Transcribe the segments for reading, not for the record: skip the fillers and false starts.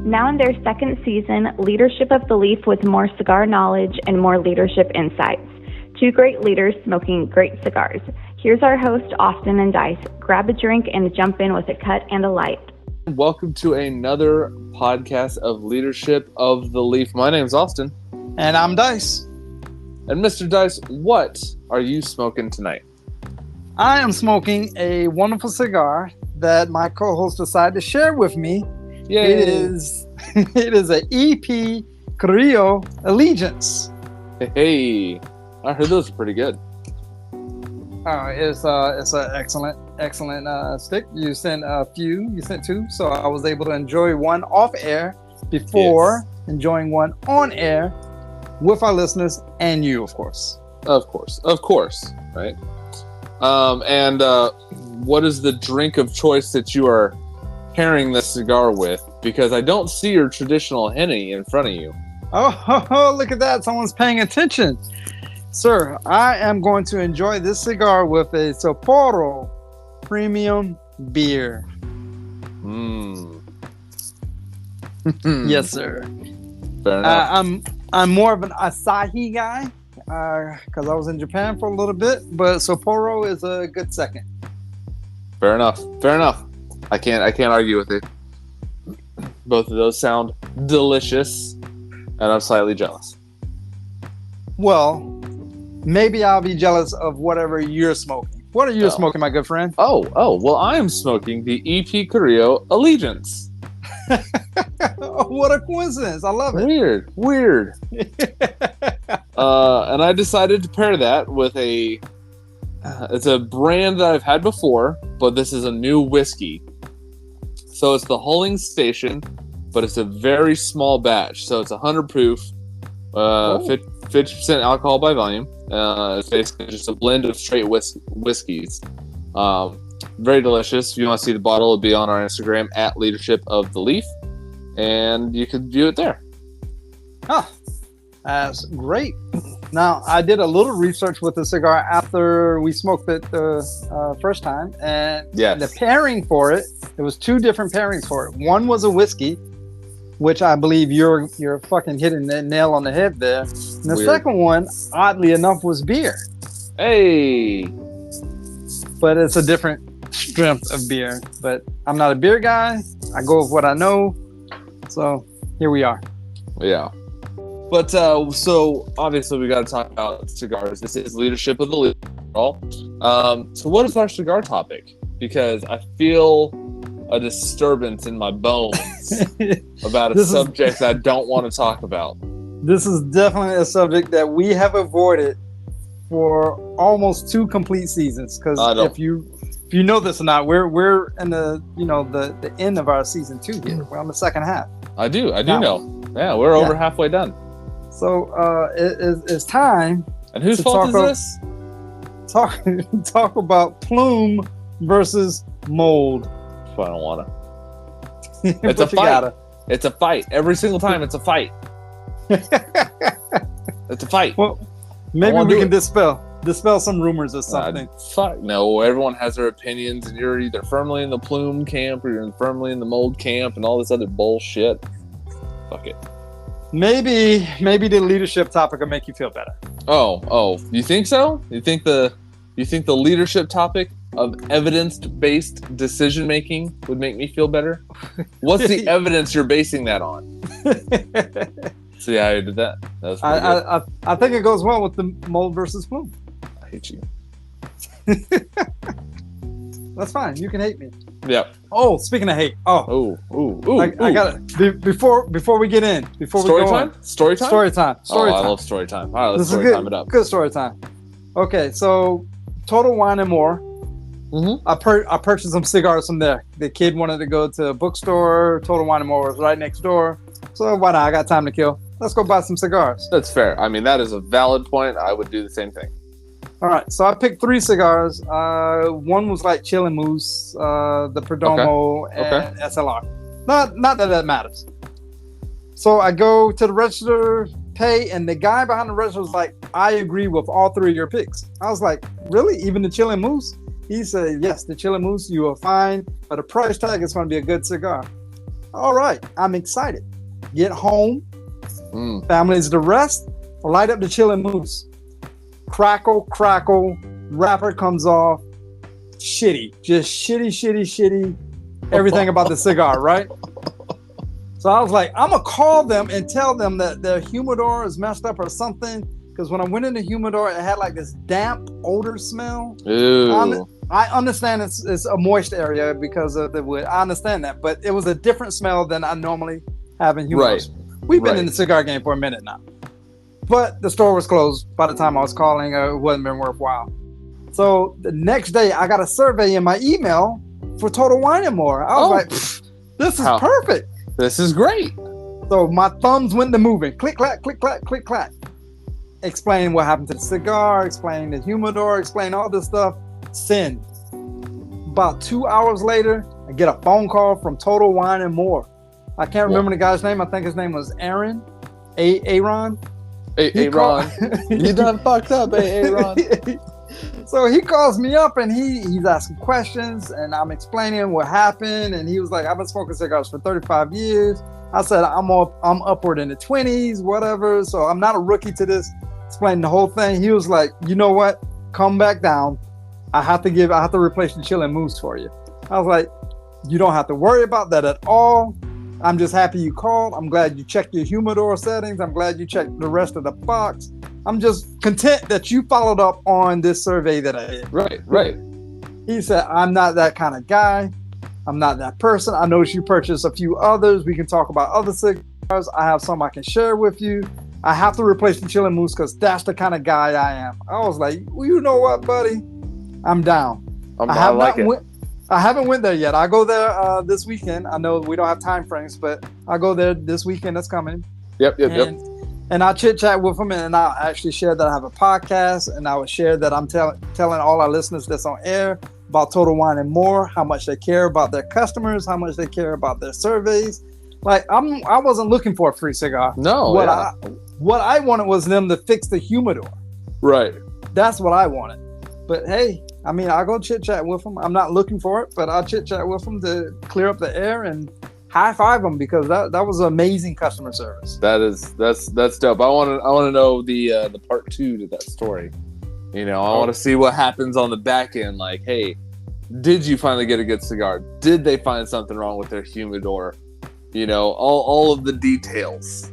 Now in their second season, Leadership of the Leaf with more cigar knowledge and more leadership insights. Two great leaders smoking great cigars. Here's our host, Austin and Dice. Grab a drink and jump in with a cut and a light. Welcome to another podcast of Leadership of the Leaf. My name's Austin. And I'm Dice. And Mr. Dice, what are you smoking tonight? I am smoking a wonderful cigar that my co-host decided to share with me. Yay. It is a EP Carrillo Allegiance. Hey, I heard those are pretty good. It's an excellent stick. You sent two, so I was able to enjoy one off air before enjoying one on air with our listeners and you, of course. Of course, right? And what is the drink of choice that you are pairing this cigar with? Because I don't see your traditional Henny in front of you. Oh, look at that. Someone's paying attention. Sir, I am going to enjoy this cigar with a Sapporo premium beer. Yes, sir. Fair enough. I'm more of an Asahi guy because I was in Japan for a little bit, but Sapporo is a good second. Fair enough. I can't argue with it. Both of those sound delicious, and I'm slightly jealous. Well, maybe I'll be jealous of whatever you're smoking. What are you smoking, my good friend? Oh, well, I am smoking the EP Carrillo Allegiance. What a coincidence. I love it. Weird. And I decided to pair that with it's a brand that I've had before, but this is a new whiskey. So it's the Hulling Station, but it's a very small batch. So it's 100 proof, 50% alcohol by volume. It's basically just a blend of straight whiskeys. Very delicious. If you want to see the bottle, it'll be on our Instagram at Leadership of the Leaf, and you can view it there. Oh, that's great. Now, I did a little research with the cigar after we smoked it the first time, and the pairing for it, there was two different pairings for it. One was a whiskey, which I believe you're fucking hitting the nail on the head there. And the second one, oddly enough, was beer. Hey! But it's a different strength of beer. But I'm not a beer guy. I go with what I know. So here we are. Yeah. But so obviously we got to talk about cigars. This is Leadership of the Leaf. So what is our cigar topic? Because I feel a disturbance in my bones about a subject I don't want to talk about. This is definitely a subject that we have avoided for almost 2 complete seasons. Because if you know this or not, we're in the end of our season 2 here. We're on the second half. I do know. Yeah, we're over halfway done. So it's time. And whose fault is this? Talk about Plume versus mold. I don't want to. It's a fight. It's a fight. Every single time it's a fight. It's a fight. Well, maybe we can dispel some rumors or something. Fuck no. Everyone has their opinions, and you're either firmly in the Plume camp or you're firmly in the mold camp and all this other bullshit. Fuck it. Maybe the leadership topic will make you feel better. Oh, you think so? You think the leadership topic of evidence-based decision-making would make me feel better? What's the evidence you're basing that on? See how I did that? That was pretty good. I think it goes well with the mold versus Plume. I hate you. That's fine. You can hate me. Yeah. Oh, speaking of hate. I got it. Before we get in. Story time. I love story time. All right, let's story time it up. Good story time. Okay, so Total Wine and More. Mm-hmm. I purchased some cigars from there. The kid wanted to go to a bookstore. Total Wine and More was right next door. So why not? I got time to kill. Let's go buy some cigars. That's fair. I mean, that is a valid point. I would do the same thing. All right. So I picked 3 cigars. One was like Chile Mousse, the Perdomo, and SLR. Not that matters. So I go to the register, pay, and the guy behind the register was like, I agree with all 3 of your picks. I was like, really? Even the Chile Mousse? He said, yes, the Chile Mousse, you will find, but the price tag is going to be a good cigar. All right, I'm excited. Get home. Family's the rest. Light up the chillin' mousse. Crackle, wrapper comes off. Shitty. Just shitty. Everything about the cigar, right? So I was like, I'm going to call them and tell them that their humidor is messed up or something. Because when I went in the humidor, it had like this damp odor smell. Ew. I understand it's a moist area because of the wood. I understand that. But it was a different smell than I normally have in humidors. Right. We've been in the cigar game for a minute now. But the store was closed by the time I was calling. It wasn't been worthwhile. So the next day, I got a survey in my email for Total Wine & More. I was like, this is perfect. This is great. So my thumbs went to moving. Click, clack, click, clack, click, clack. Explain what happened to the cigar, explain the humidor, explain all this stuff. Send. About 2 hours later, I get a phone call from Total Wine & More. I can't remember the guy's name. I think his name was Aaron. Aaron. Aaron. You done fucked up, Aaron. So he calls me up and he's asking questions and I'm explaining what happened. And he was like, I've been smoking cigars for 35 years. I said, I'm upward in the 20s, whatever. So I'm not a rookie to this. Explaining the whole thing. He was like, you know what? Come back down. I have to replace the chillin' mousse for you. I was like, you don't have to worry about that at all. I'm just happy you called. I'm glad you checked your humidor settings. I'm glad you checked the rest of the box. I'm just content that you followed up on this survey that I did. Right. He said, I'm not that kind of guy. I'm not that person. I noticed you purchased a few others. We can talk about other cigars. I have some I can share with you. I have to replace the chillin' mousse because that's the kind of guy I am. I was like, well, you know what, buddy? I'm down. I haven't went there yet. I go there this weekend. I know we don't have time frames, but I go there this weekend. That's coming. Yep. And I'll chit chat with them, and I'll actually share that I have a podcast, and I will share that I'm telling all our listeners that's on air about Total Wine & More, how much they care about their customers, how much they care about their surveys. Like I wasn't looking for a free cigar. No. What I wanted was them to fix the humidor. Right. That's what I wanted. But hey, I mean, I'll go chit chat with them. I'm not looking for it, but I'll chit chat with them to clear up the air and high five them because that was amazing customer service. That's dope. I want to know the part 2 to that story. You know, I want to see what happens on the back end. Like, hey, did you finally get a good cigar? Did they find something wrong with their humidor? You know, all of the details.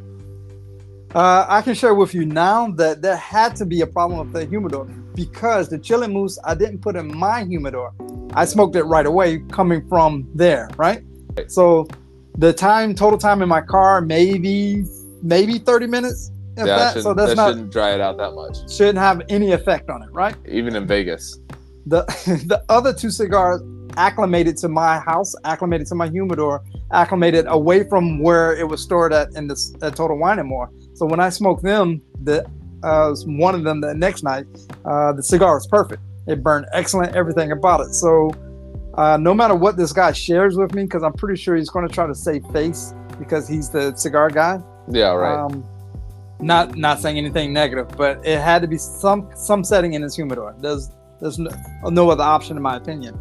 I can share with you now that there had to be a problem with the humidor because the chillin' mousse I didn't put in my humidor. I smoked it right away coming from there, right? So the total time in my car, maybe 30 minutes. That shouldn't dry it out that much. Shouldn't have any effect on it, right? Even in Vegas. The other 2 cigars acclimated to my house, acclimated to my humidor, acclimated away from where it was stored at Total Wine & More. So when I smoked them, one of them the next night, the cigar was perfect. It burned excellent, everything about it. So no matter what this guy shares with me, because I'm pretty sure he's going to try to save face because he's the cigar guy. Yeah, right. Not saying anything negative, but it had to be some setting in his humidor. There's no other option in my opinion.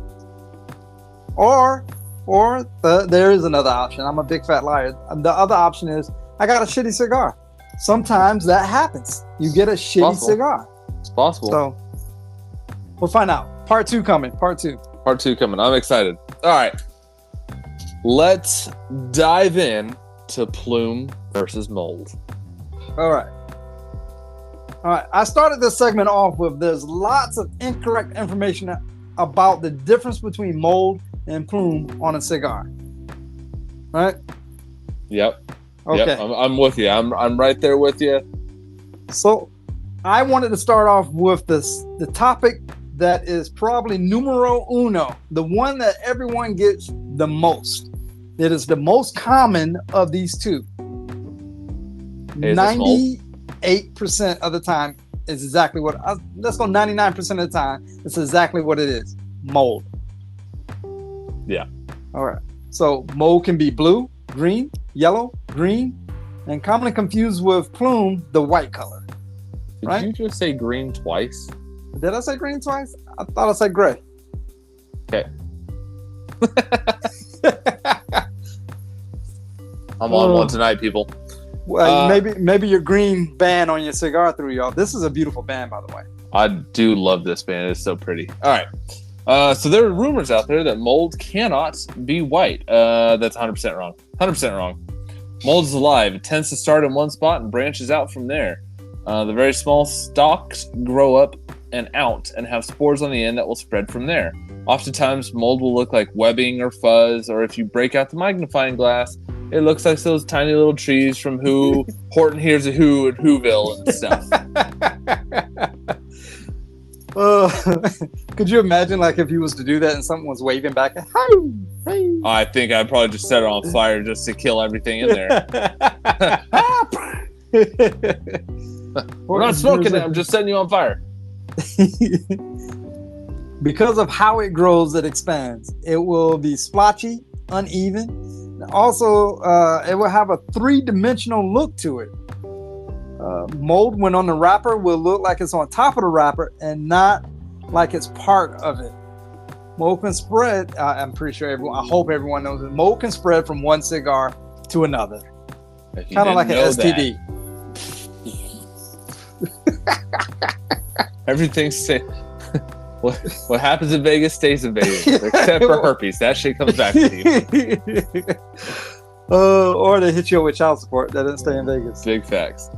Or there is another option. I'm a big fat liar. The other option is I got a shitty cigar. Sometimes that happens. You get a shitty cigar. It's possible. So we'll find out. Part 2 coming. Part 2 coming. I'm excited. All right. Let's dive in to Plume versus mold. All right. I started this segment off with there's lots of incorrect information about the difference between mold and plume on a cigar. Right? Yep. Okay. Yep. I'm with you. I'm right there with you. So I wanted to start off with the topic that is probably numero uno, the one that everyone gets the most. It is the most common of these two. 98% of the time is exactly what, let's go 99% of the time, it's exactly what it is. Mold. Yeah. All right. So mold can be blue, green, yellow, green, and commonly confused with plume, the white color. Did you just say green twice? Did I say green twice? I thought I said gray. Okay. I'm on one tonight, people. Well, maybe your green band on your cigar threw you off. This is a beautiful band, by the way. I do love this band. It's so pretty. All right. So there are rumors out there that mold cannot be white. That's 100% wrong. 100% wrong. Mold is alive. It tends to start in one spot and branches out from there. The very small stalks grow up and out and have spores on the end that will spread from there. Oftentimes, mold will look like webbing or fuzz, or if you break out the magnifying glass, it looks like those tiny little trees from Who, Horton Hears a Who, and Whoville and stuff. Could you imagine, like, if you was to do that and someone was waving back? Hey. I think I'd probably just set it on fire just to kill everything in there. We're not smoking it. I'm just setting you on fire. Because of how it grows, it expands. It will be splotchy, uneven. Also, it will have a three-dimensional look to it. Mold, when on the wrapper, will look like it's on top of the wrapper and not like it's part of it. Mold can spread. I'm pretty sure I hope everyone knows it. Mold can spread from one cigar to another, kind of like an STD. Everything's what happens in Vegas stays in Vegas, except for herpes. That shit comes back to you. Or they hit you with child support. That didn't stay in Vegas. Big facts.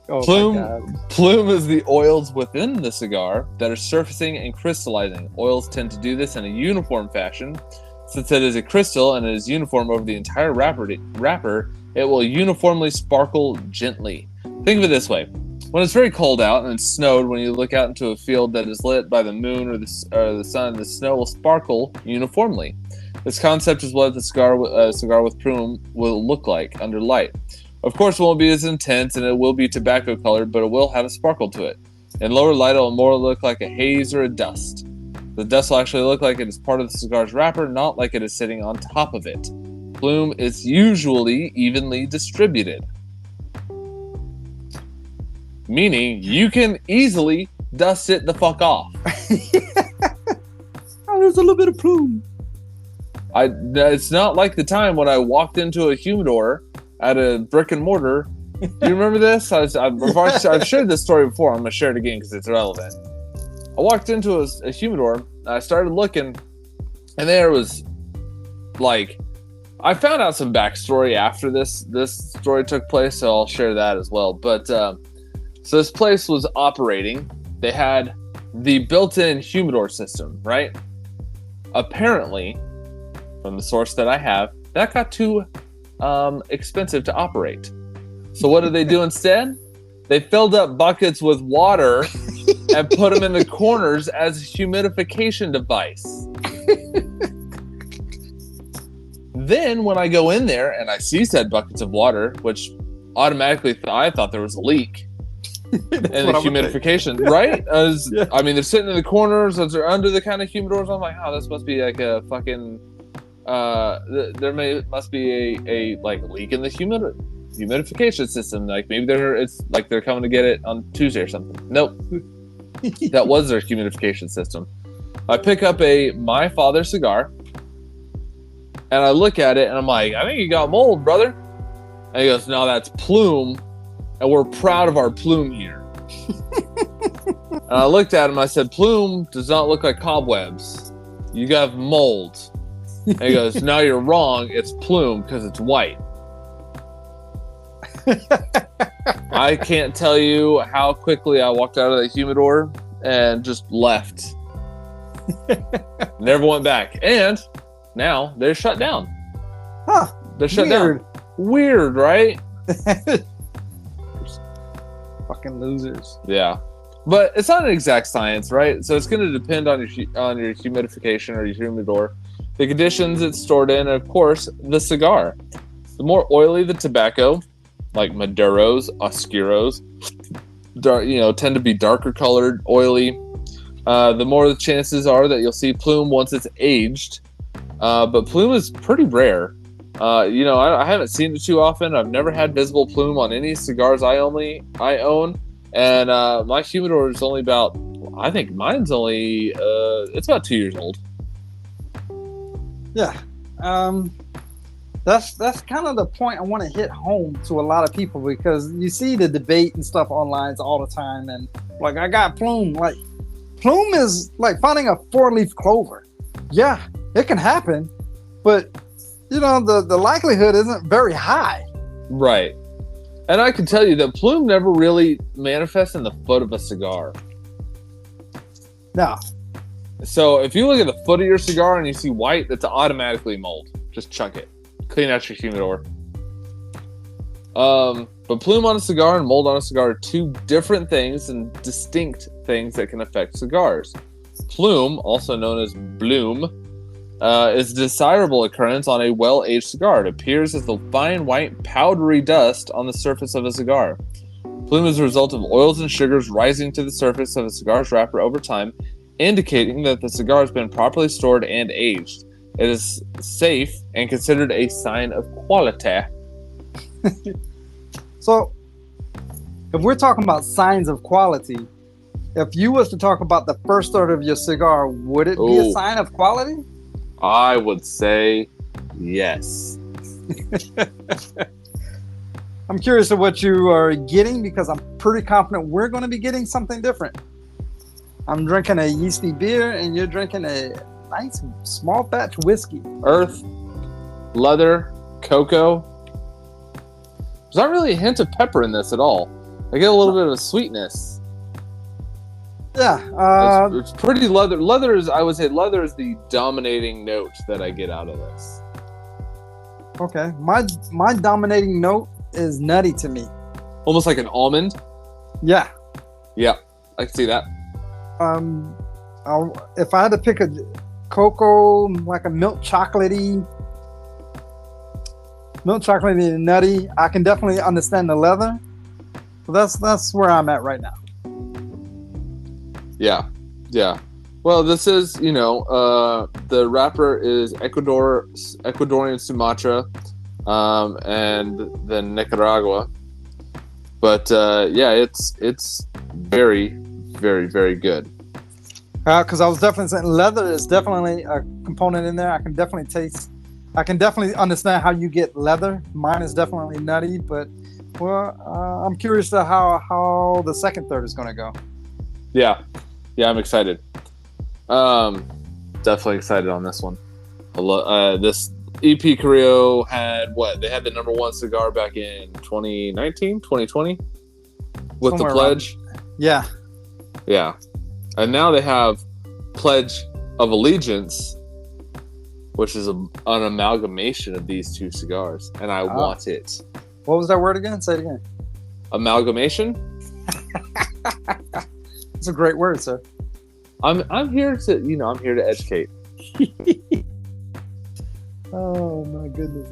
Plume is the oils within the cigar that are surfacing and crystallizing. Oils tend to do this in a uniform fashion. Since it is a crystal and it is uniform over the entire wrapper, it will uniformly sparkle gently. Think of it this way. When it's very cold out and it's snowed, when you look out into a field that is lit by the moon or the sun, the snow will sparkle uniformly. This concept is what the cigar with Plume will look like under light. Of course, it won't be as intense and it will be tobacco colored, but it will have a sparkle to it. In lower light, it will more look like a haze or a dust. The dust will actually look like it is part of the cigar's wrapper, not like it is sitting on top of it. Plume is usually evenly distributed, meaning you can easily dust it the fuck off. Oh, there's a little bit of plume. It's not like the time when I walked into a humidor at a brick and mortar. Do you remember this? I've shared this story before. I'm going to share it again because it's relevant. I walked into a humidor, and I started looking, and there was, like, I found out some backstory after this story took place, so I'll share that as well. But, so this place was operating. They had the built-in humidor system, right? Apparently, from the source that I have, that got too expensive to operate. So what did they do instead? They filled up buckets with water and put them in the corners as a humidification device. Then when I go in there and I see said buckets of water, which automatically I thought there was a leak in the humidification, right? I mean, they're sitting in the corners, they're under the kind of humidors. I'm like, oh, this must be like a fucking must be a like leak in the humidification system. Like maybe they're coming to get it on Tuesday or something. Nope. That was their humidification system. I pick up a My Father cigar and I look at it and I'm like, I think you got mold, brother. And he goes, no, that's Plume, and we're proud of our Plume here. And I looked at him, I said, Plume does not look like cobwebs. You got mold. And he goes, no, you're wrong. It's Plume because it's white. I can't tell you how quickly I walked out of the humidor and just left. Never went back. And now they're shut down. Huh. They're shut down. Weird, right? Fucking losers. Yeah. But it's not an exact science, right? So it's going to depend on your humidification or your humidor, the conditions it's stored in, and of course, the cigar. The more oily the tobacco, like Maduros, Oscuros, tend to be darker colored, oily. The more the chances are that you'll see Plume once it's aged. But Plume is pretty rare. I haven't seen it too often. I've never had visible Plume on any cigars I own. And my humidor is only about, I think mine's only, it's about 2 years old. Yeah. That's kind of the point I want to hit home to a lot of people, because you see the debate and stuff online all the time, and like, I got Plume. Like, Plume is like finding a 4-leaf clover. Yeah, it can happen, but you know, the likelihood isn't very high. Right. And I can tell you that Plume never really manifests in the foot of a cigar. No. So if you look at the foot of your cigar and you see white, that's automatically mold. Just chuck it. Clean out your humidor. But plume on a cigar and mold on a cigar are two different things and distinct things that can affect cigars. Plume, also known as bloom, is a desirable occurrence on a well-aged cigar. It appears as the fine white powdery dust on the surface of a cigar. Plume is a result of oils and sugars rising to the surface of a cigar's wrapper over time, indicating that the cigar has been properly stored and aged. It is safe and considered a sign of quality. So, if we're talking about signs of quality, if you was to talk about the first third of your cigar, would it be a sign of quality? I would say yes. I'm curious of what you are getting, because I'm pretty confident we're going to be getting something different. I'm drinking a yeasty beer, and you're drinking a nice small batch whiskey. Earth, leather, cocoa. There's not really a hint of pepper in this at all. I get a little bit of a sweetness. Yeah. It's pretty leather. Leather is, I would say, leather is the dominating note that I get out of this. Okay. My dominating note is nutty to me. Almost like an almond. Yeah. Yeah, I can see that. If I had to pick a cocoa, like a milk chocolatey and nutty, I can definitely understand the leather. So that's where I'm at right now. Yeah. Well, this is, the wrapper is Ecuadorian Sumatra, and then Nicaragua. But it's very, very, very good. Because I was definitely saying leather is definitely a component in there. I can definitely understand how you get leather. Mine is definitely nutty, but I'm curious to how the second third is going to go. Yeah, I'm excited. Definitely excited on this one. This EP Carrillo had what? They had the number one cigar back in 2019, 2020 with somewhere the Pledge. Yeah. Yeah. And now they have Pledge of Allegiance, which is an amalgamation of these two cigars, and I want it. What was that word again? Say it again. Amalgamation. It's a great word, sir. I'm here to educate. Oh my goodness,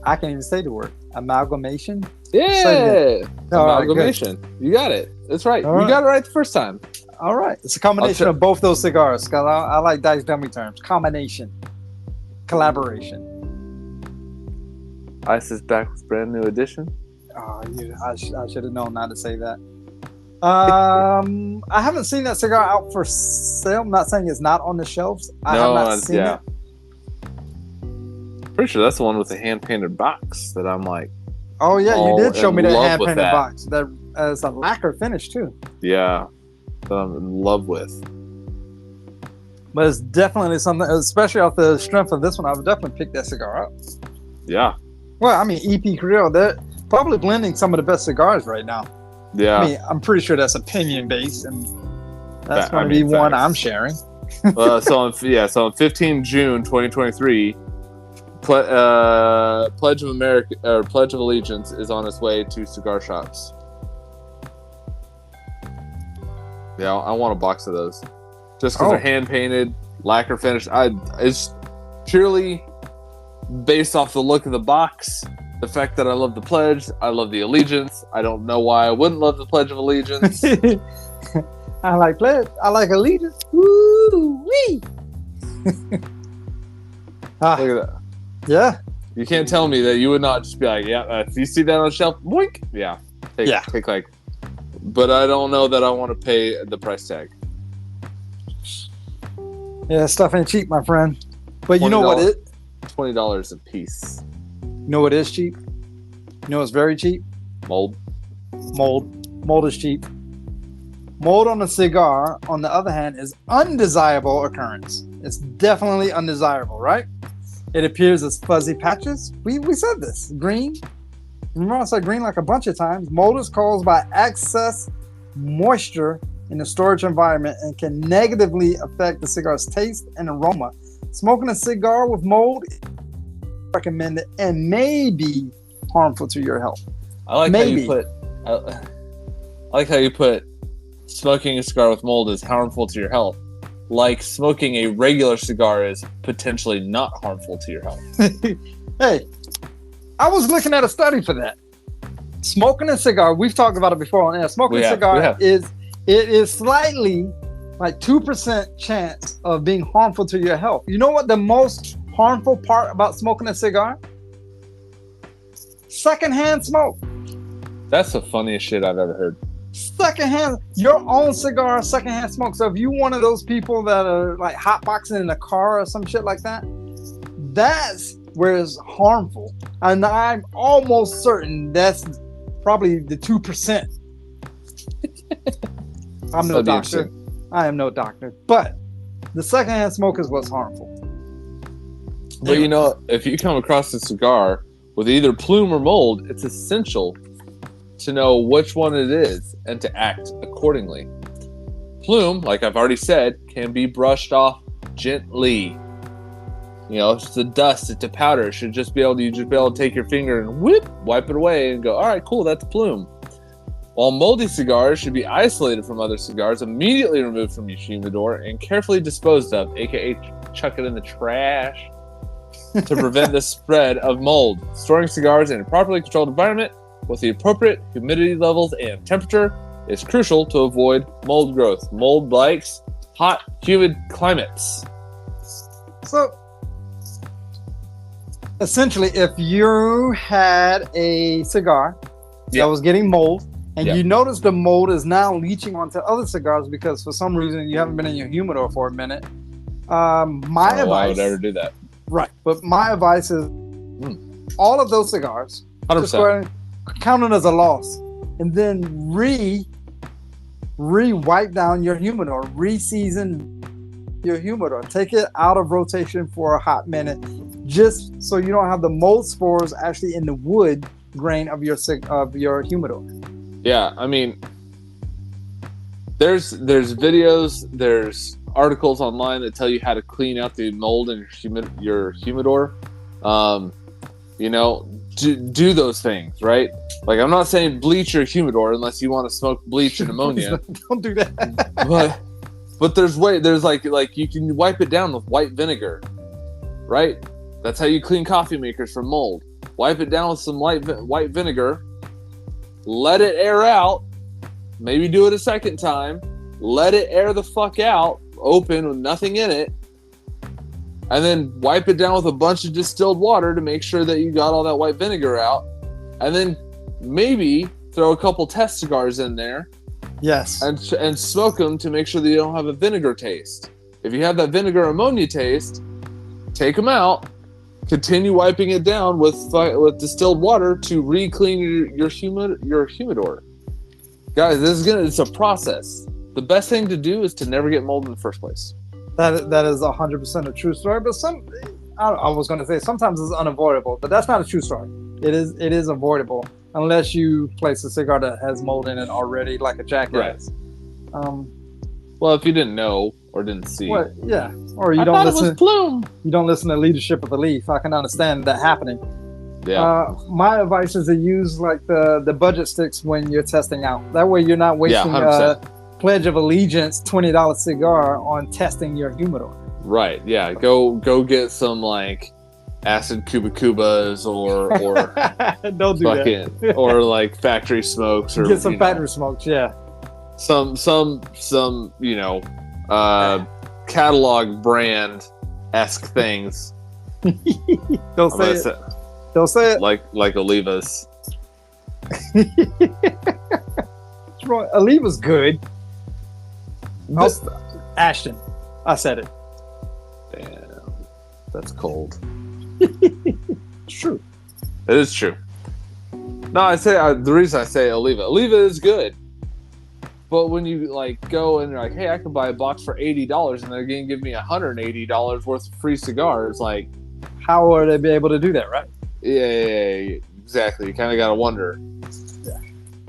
I can't even say the word amalgamation. Yeah, amalgamation. Right, you got it. That's right. You got it right the first time. All right. It's a combination of both those cigars. Cause I like Dice dummy terms. Combination, collaboration. Ice is back with brand new edition. Oh, yeah. I should have known not to say that. I haven't seen that cigar out for sale. I'm not saying it's not on the shelves. I have not seen it. Pretty sure that's the one with the hand-painted box that I'm like. Oh yeah, you did show me that hand-painted box. That is a lacquer finish too. Yeah, that I'm in love with. But it's definitely something, especially off the strength of this one. I would definitely pick that cigar up. Yeah. Well, I mean, EP Carrillo, they're probably blending some of the best cigars right now. Yeah. I mean, I'm pretty sure that's opinion based, and that's going to be one I'm sharing. So on 15 June 2023, Pledge of America or Pledge of Allegiance is on its way to cigar shops. Yeah, I want a box of those. Just because they're hand painted, lacquer finish. It's purely based off the look of the box. The fact that I love the Pledge, I love the Allegiance. I don't know why I wouldn't love the Pledge of Allegiance. I like Pledge. I like Allegiance. Woo wee! Look at that. Yeah. You can't tell me that you would not just be like, if you see that on the shelf, boink. Yeah. Take like. But I don't know that I want to pay the price tag. Yeah, stuff ain't cheap, my friend. But you know what? $20 a piece. You know what is cheap? You know what's very cheap? Mold. Mold is cheap. Mold on a cigar, on the other hand, is undesirable occurrence. It's definitely undesirable, right? It appears as fuzzy patches. We said this. Green. Remember I said green like a bunch of times. Mold is caused by excess moisture in the storage environment and can negatively affect the cigar's taste and aroma. Smoking a cigar with mold is recommended and may be harmful to your health. I like how you put smoking a cigar with mold is harmful to your health. Like smoking a regular cigar is potentially not harmful to your health. Hey, I was looking at a study for that. Smoking a cigar, we've talked about it before on air. Smoking a cigar is slightly like 2% chance of being harmful to your health. You know what the most harmful part about smoking a cigar? Secondhand smoke. That's the funniest shit I've ever heard. Secondhand, your own cigar, secondhand smoke. So if you're one of those people that are like hotboxing in a car or some shit like that, that's where it's harmful. And I'm almost certain that's probably the 2%. I'm no doctor. I am no doctor. But the secondhand smoke is what's harmful. But you know, if you come across a cigar with either plume or mold, it's essential to know which one it is and to act accordingly. Plume, like I've already said, can be brushed off gently. You know, it's the dust, it's the powder. It should just be able to take your finger and wipe it away and go, all right, cool, that's plume. While moldy cigars should be isolated from other cigars, immediately removed from your humidor and carefully disposed of, aka chuck it in the trash, to prevent the spread of mold. Storing cigars in a properly controlled environment with the appropriate humidity levels and temperature is crucial to avoid mold growth. Mold likes hot, humid climates. So, essentially, if you had a cigar that was getting mold, and you notice the mold is now leaching onto other cigars because for some reason you haven't been in your humidor for a minute, my advice... Why would I ever do that? Right, but my advice is all of those cigars, 100%. Just go ahead and count it as a loss, and then wipe down your humidor, re-season your humidor, take it out of rotation for a hot minute, just so you don't have the mold spores actually in the wood grain of your humidor. Yeah, I mean, there's videos, there's articles online that tell you how to clean out the mold in your humidor. You know, do those things, right? Like, I'm not saying bleach your humidor unless you want to smoke bleach and ammonia. Don't do that. but there's like you can wipe it down with white vinegar, right? That's how you clean coffee makers from mold. Wipe it down with some white vinegar. Let it air out. Maybe do it a second time. Let it air the fuck out, open with nothing in it. And then wipe it down with a bunch of distilled water to make sure that you got all that white vinegar out. And then maybe throw a couple test cigars in there. Yes. And smoke them to make sure that you don't have a vinegar taste. If you have that vinegar ammonia taste, take them out. Continue wiping it down with distilled water to re-clean your humidor. Guys, it's a process. The best thing to do is to never get mold in the first place. That is 100% a true story. But I was going to say sometimes it's unavoidable, but that's not a true story. It is avoidable unless you place a cigar that has mold in it already, like a jackass. Right. Well, if you didn't know or didn't see, or you don't listen. It was Plume. You don't listen to Leadership of the Leaf. I can understand that happening. Yeah. My advice is to use like the budget sticks when you're testing out. That way, you're not wasting Pledge of Allegiance $20 cigar on testing your humidor. Right. Yeah. Go get some like acid Cubas or don't do that. Or like factory smokes or get some factory smokes. Yeah. Some catalog brand-esque things. Don't say it. Don't say it. Like Olivas. Oliva's good. Ashton. I said it. Damn. That's cold. It's true. It is true. No, I say the reason I say Oliva is good. But when you like go and you're like, hey, I can buy a box for $80 and they're going to give me $180 worth of free cigars, like, how would they be able to do that, right? Yeah, exactly. You kind of got to wonder. Yeah.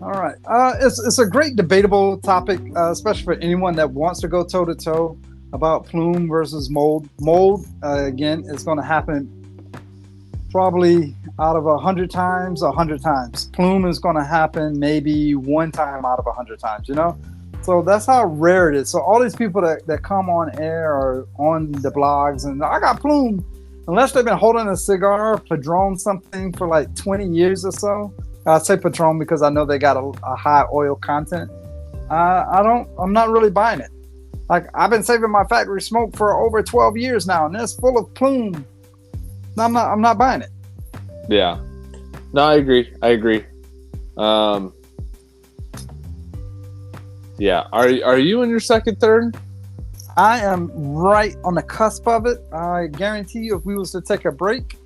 All right. It's a great debatable topic, especially for anyone that wants to go toe to toe about plume versus mold. Mold, again, is going to happen probably out of 100 times, 100 times. Plume is going to happen maybe one time out of 100 times, you know? So that's how rare it is. So all these people that come on air or on the blogs and I got plume, unless they've been holding a cigar, Padron something for like 20 years or so. I say Padron because I know they got a high oil content. I'm not really buying it. Like, I've been saving my factory smoke for over 12 years now, and it's full of plume. I'm not buying it. Yeah. No, I agree. Yeah. Are you in your second, third? I am right on the cusp of it. I guarantee you if we was to take a break.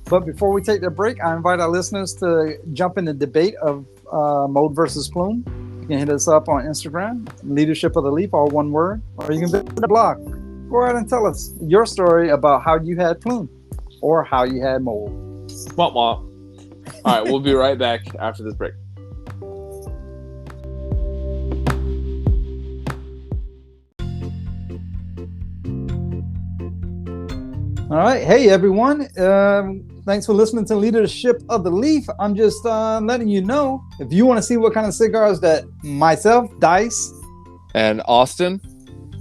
But before we take the break, I invite our listeners to jump in the debate of mold versus plume. You can hit us up on Instagram, Leadership of the Leaf, all one word, or you can visit the blog. Go ahead and tell us your story about how you had plume or how you had mold. Womp womp. All right, we'll be right back after this break. All right. Hey, everyone. Thanks for listening to Leadership of the Leaf. I'm just letting you know, if you want to see what kind of cigars that myself, Dice, and Austin,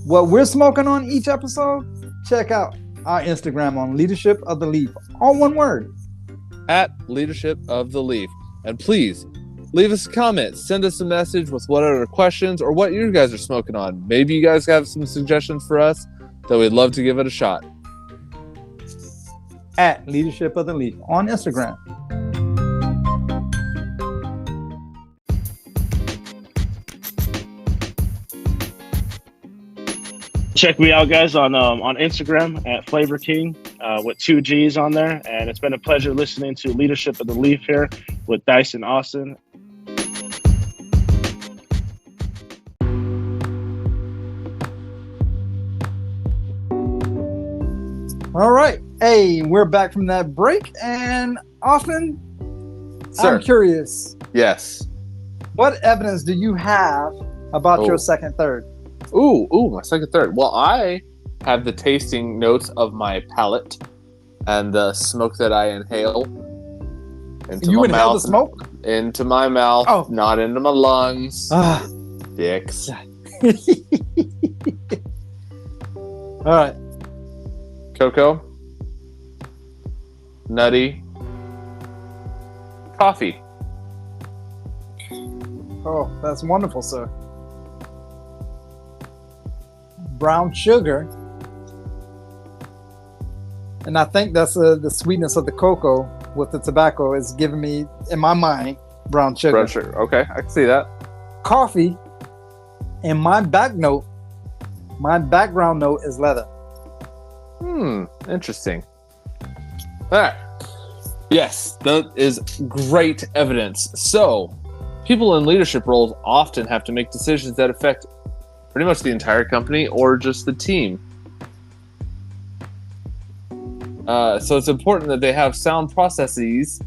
what we're smoking on each episode, check out our Instagram on Leadership of the Leaf. All one word. At Leadership of the Leaf. And please, leave us a comment. Send us a message with what other questions or what you guys are smoking on. Maybe you guys have some suggestions for us that we'd love to give it a shot. At Leadership of the Leaf on Instagram. Check me out, guys, on Instagram at Flavor King with 2 G's on there. And it's been a pleasure listening to Leadership of the Leaf here with Dice and Austin. All right. Hey, we're back from that break. And Austin, Sir. I'm curious. Yes. What evidence do you have about your second, third? Ooh, my second, third. Well, I have the tasting notes of my palate and the smoke that I inhale into you my inhale mouth. The smoke? Into my mouth, not into my lungs. Dicks. All right. Cocoa, nutty, coffee. Oh, that's wonderful, sir. Brown sugar. And I think that's the sweetness of the cocoa with the tobacco is giving me, in my mind, brown sugar. Brown sugar. Okay, I can see that. Coffee. And my background note is leather. Interesting. All right. Yes, that is great evidence. So, people in leadership roles often have to make decisions that affect pretty much the entire company or just the team. So it's important that they have sound processes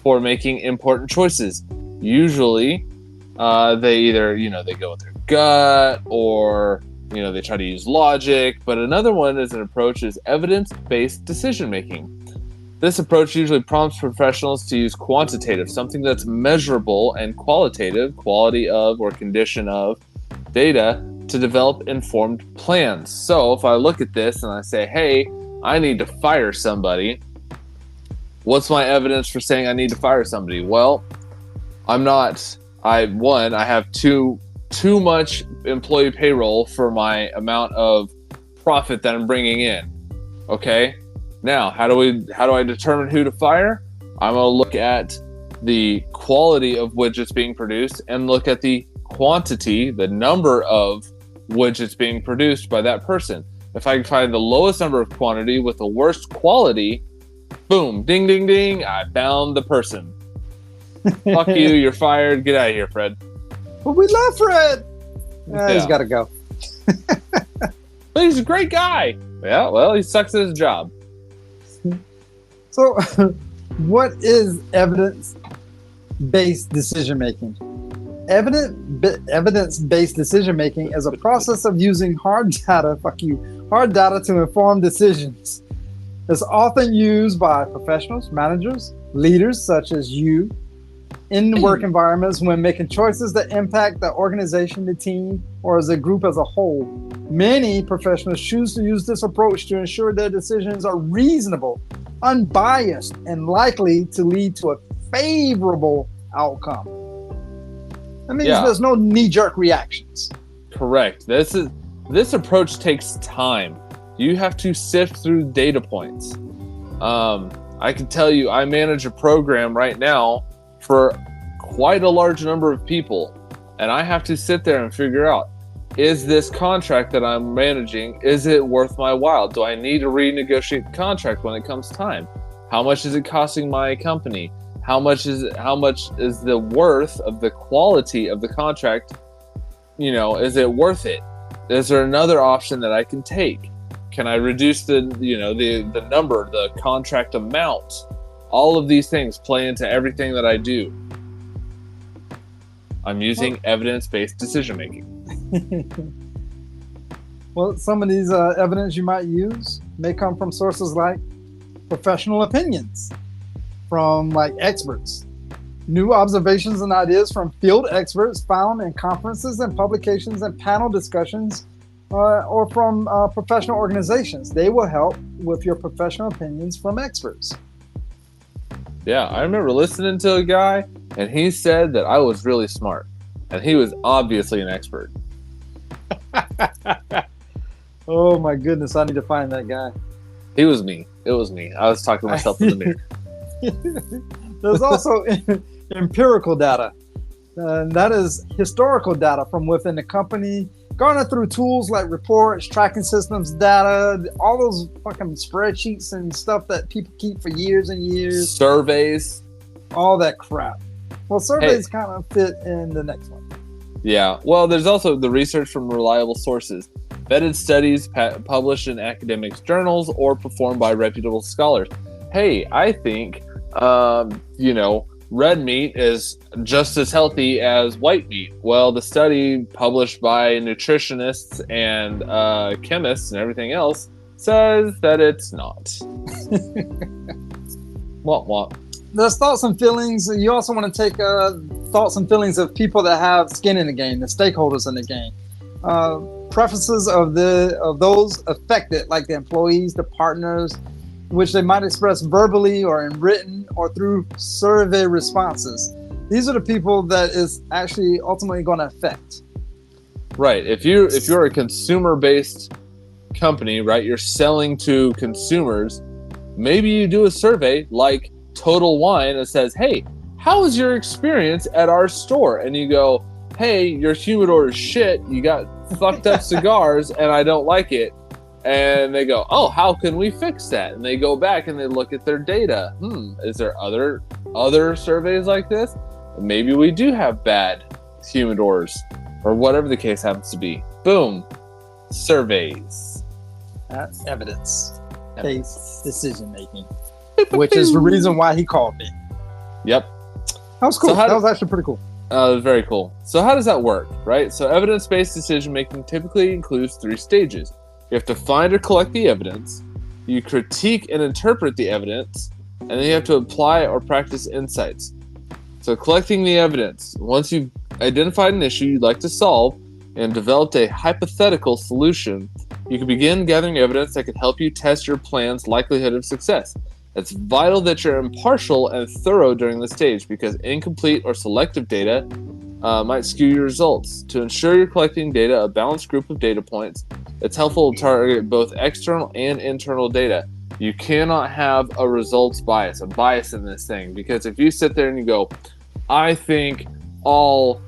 for making important choices. Usually, they either, they go with their gut or they try to use logic, but another one is an approach is evidence-based decision-making. This approach usually prompts professionals to use quantitative, something that's measurable, and qualitative, quality of or condition of data, to develop informed plans. So if I look at this and I say, hey, I need to fire somebody, what's my evidence for saying I need to fire somebody? Well, I have too much employee payroll for my amount of profit that I'm bringing in. Okay. Now, how do I determine who to fire? I'm going to look at the quality of widgets being produced and look at the quantity, the number of widgets being produced by that person. If I can find the lowest number of quantity with the worst quality, Boom, ding, ding, ding. I found the person. Fuck you, you're fired. Get out of here, Fred. But we love Fred. He's got to go. But he's a great guy. Yeah, well, he sucks at his job. So, what is evidence-based decision-making? Evidence-based decision-making is a process of using hard data to inform decisions. It's often used by professionals, managers, leaders such as you in work environments when making choices that impact the organization, the team, or as a group as a whole. Many professionals choose to use this approach to ensure their decisions are reasonable, unbiased, and likely to lead to a favorable outcome. That means there's no knee-jerk reactions. Correct. This approach takes time. You have to sift through data points. I can tell you, I manage a program right now for quite a large number of people, and I have to sit there and figure out, is this contract that I'm managing, is it worth my while? Do I need to renegotiate the contract when it comes time? How much is it costing my company? How much is the worth of the quality of the contract? Is it worth it? Is there another option that I can take? Can I reduce the number, the contract amount? All of these things play into everything that I do. I'm using evidence-based decision-making. Well, some of these evidence you might use may come from sources like professional opinions from like experts, new observations and ideas from field experts found in conferences and publications and panel discussions, or from professional organizations. They will help with your professional opinions from experts. Yeah, I remember listening to a guy, and he said that I was really smart, and he was obviously an expert. Oh my goodness, I need to find that guy. It was me. I was talking to myself in the mirror. There's also empirical data. And that is historical data from within the company, garnered through tools like reports, tracking systems, data, all those fucking spreadsheets and stuff that people keep for years and years. Surveys. All that crap. Well, surveys kind of fit in the next one. Yeah. Well, there's also the research from reliable sources. Vetted studies published in academic journals or performed by reputable scholars. Hey, I think, red meat is just as healthy as white meat. Well, the study published by nutritionists and chemists and everything else says that it's not. What? There's thoughts and feelings. You also want to take thoughts and feelings of people that have skin in the game, the stakeholders in the game. Preferences of those affected, like the employees, the partners, which they might express verbally or in written or through survey responses. These are the people that is actually ultimately going to affect. Right. If you're a consumer-based company, right, you're selling to consumers, maybe you do a survey like Total Wine that says, hey, how was your experience at our store? And you go, hey, your humidor is shit. You got fucked up cigars and I don't like it. And they go, oh, how can we fix that? And they go back and they look at their data. Is there other surveys like this? Maybe we do have bad humidors or whatever the case happens to be. Boom. Surveys. That's evidence-based decision-making, which is the reason why he called me. Yep. That was cool. That was actually pretty cool. It was very cool. So how does that work, right? So evidence-based decision-making typically includes 3 stages. You have to find or collect the evidence, you critique and interpret the evidence, and then you have to apply or practice insights. So collecting the evidence. Once you've identified an issue you'd like to solve and developed a hypothetical solution, you can begin gathering evidence that can help you test your plan's likelihood of success. It's vital that you're impartial and thorough during this stage because incomplete or selective data might skew your results. To ensure you're collecting data, a balanced group of data points, it's helpful to target both external and internal data. You cannot have a results bias, a bias in this thing, because if you sit there and you go, I think all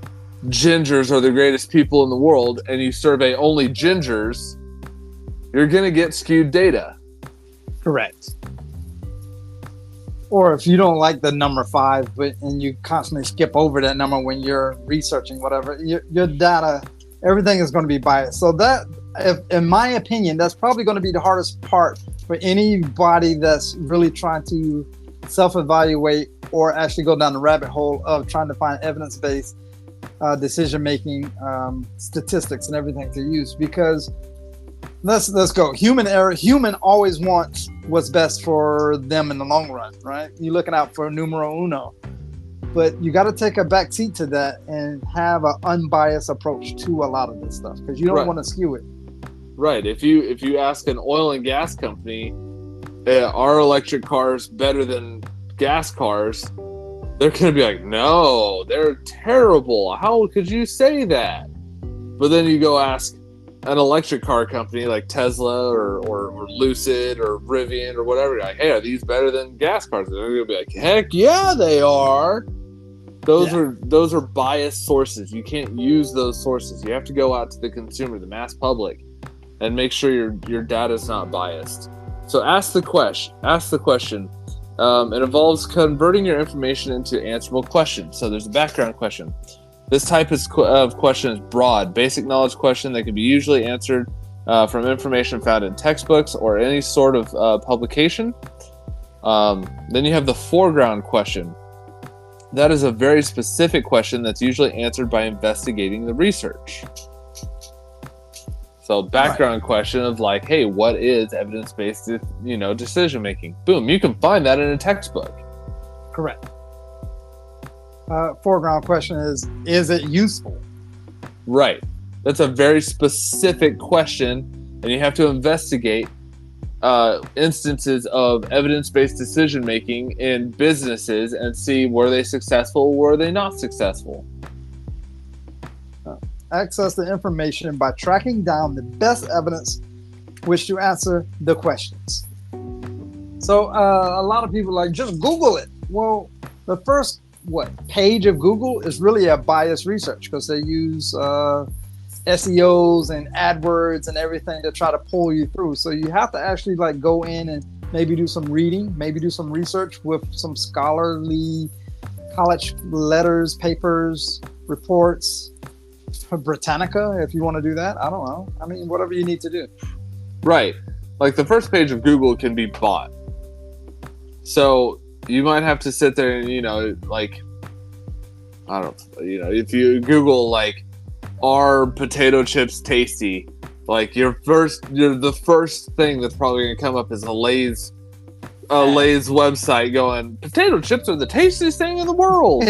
gingers are the greatest people in the world, and you survey only gingers, you're going to get skewed data. Correct. Or if you don't like the number 5, and you constantly skip over that number when you're researching whatever, your data, everything is going to be biased. So that, in my opinion, that's probably going to be the hardest part for anybody that's really trying to self-evaluate or actually go down the rabbit hole of trying to find evidence-based decision-making statistics and everything to use. Because let's go. Human error. Human always wants what's best for them in the long run, right? You're looking out for numero uno. But you got to take a back seat to that and have an unbiased approach to a lot of this stuff, because you don't want to skew it. Right. If you ask an oil and gas company, are electric cars better than gas cars? They're going to be like, no, they're terrible. How could you say that? But then you go ask an electric car company like Tesla or Lucid or Rivian or whatever, like, hey, are these better than gas cars? And they're going to be like, heck yeah, they are. Those are biased sources. You can't use those sources. You have to go out to the consumer, the mass public, and make sure your data is not biased. So ask the question. It involves converting your information into answerable questions. So there's a background question. This type of question is broad, basic knowledge question that can be usually answered from information found in textbooks or any sort of publication. Then you have the foreground question. That is a very specific question that's usually answered by investigating the research. So background question of like, hey, what is evidence-based, decision making? Boom, you can find that in a textbook. Correct. Foreground question is it useful? Right. That's a very specific question, and you have to investigate instances of evidence-based decision-making in businesses and see, were they successful, were they not successful? Access the information by tracking down the best evidence which to answer the questions. So a lot of people like, just Google it. Well, the first page of Google is really a biased research, because they use SEOs and AdWords and everything to try to pull you through. So you have to actually like go in and maybe do some reading, maybe do some research with some scholarly college letters, papers, reports, Britannica, if you want to do that. I don't know. I mean, whatever you need to do. Right. Like the first page of Google can be bought. So you might have to sit there and, if you Google like, are potato chips tasty? Like the first thing that's probably going to come up is a Lay's website going, potato chips are the tastiest thing in the world.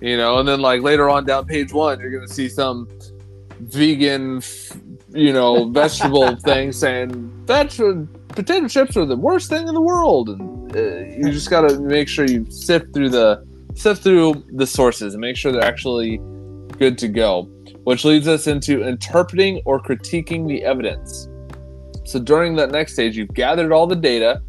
And then like later on down page 1, you're going to see some vegan, vegetable thing saying potato chips are the worst thing in the world. And you just got to make sure you sift through the sources and make sure they're actually good to go, which leads us into interpreting or critiquing the evidence. So during that next stage, you've gathered all the data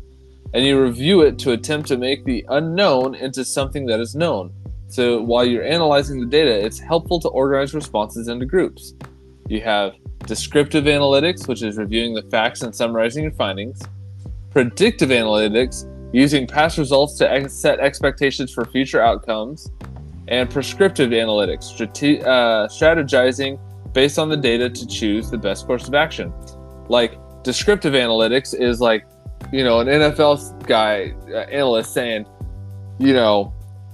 and you review it to attempt to make the unknown into something that is known. So while you're analyzing the data, it's helpful to organize responses into groups. You have descriptive analytics, which is reviewing the facts and summarizing your findings. Predictive analytics, using past results to set expectations for future outcomes. And prescriptive analytics, strategizing based on the data to choose the best course of action. Like descriptive analytics is like, an NFL guy, analyst saying,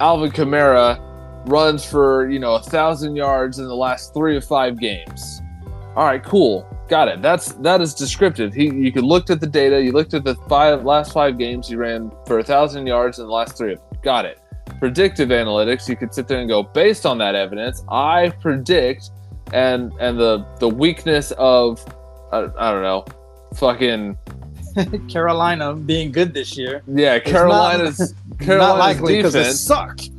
Alvin Kamara runs for, 1,000 yards in the last 3 or 5 games. All right, cool. Got it. That is descriptive. You could looked at the data. You looked at the last 5 games. He ran for 1,000 yards in the last 3 of them. Got it. Predictive analytics, you could sit there and go, based on that evidence, I predict, and the weakness of, I don't know, fucking Carolina being good this year. Yeah, Carolina's not likely because it defense sucked.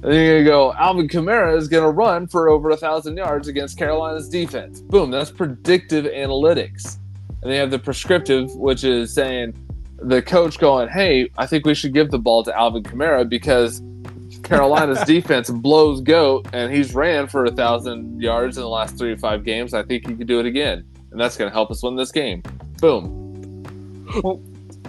And you're gonna go, Alvin Kamara is gonna run for over 1,000 yards against Carolina's defense. Boom, that's predictive analytics. And they have the prescriptive, which is saying the coach going, hey, I think we should give the ball to Alvin Kamara because Carolina's defense blows goat, and he's ran for 1,000 yards in the last 3 to 5 games. I think he could do it again, and that's going to help us win this game. Boom. Well,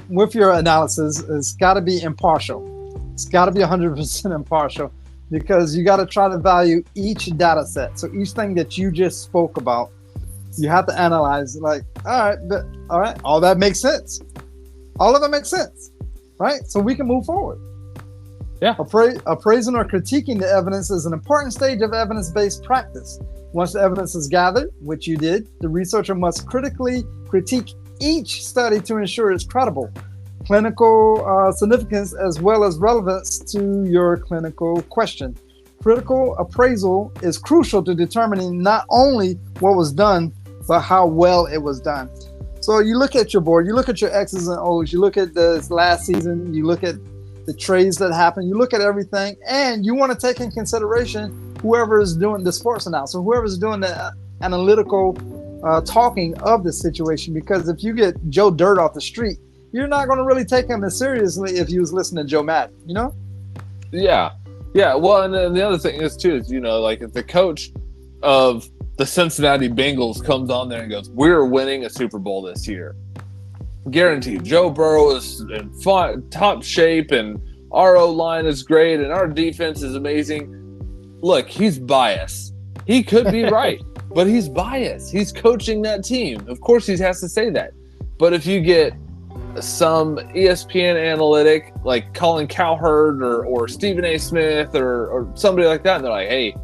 with your analysis, it's got to be impartial. It's got to be 100% impartial, because you got to try to value each data set. So each thing that you just spoke about, you have to analyze, like, all right, all that makes sense. All of it makes sense, right? So we can move forward. Yeah. Appraising or critiquing the evidence is an important stage of evidence-based practice. Once the evidence is gathered, which you did, the researcher must critically critique each study to ensure it's credible, clinical significance, as well as relevance to your clinical question. Critical appraisal is crucial to determining not only what was done, but how well it was done. So you look at your board, you look at your X's and O's, you look at this last season, you look at the trades that happen, you look at everything, and you want to take in consideration whoever is doing the sports analysis, whoever is doing the analytical talking of the situation. Because if you get Joe Dirt off the street, you're not going to really take him as seriously if you was listening to Joe Madden, you know? Yeah. Well, and then the other thing is too, is, you know, like if the coach of the Cincinnati Bengals comes on there and goes, "We're winning a Super Bowl this year, guaranteed. Joe Burrow is in top shape, and our O-line is great, and our defense is amazing." Look, he's biased. He could be right, but he's biased. He's coaching that team. Of course, he has to say that. But if you get some ESPN analytic like Colin Cowherd or Stephen A. Smith or somebody like that, and they're like, "Hey,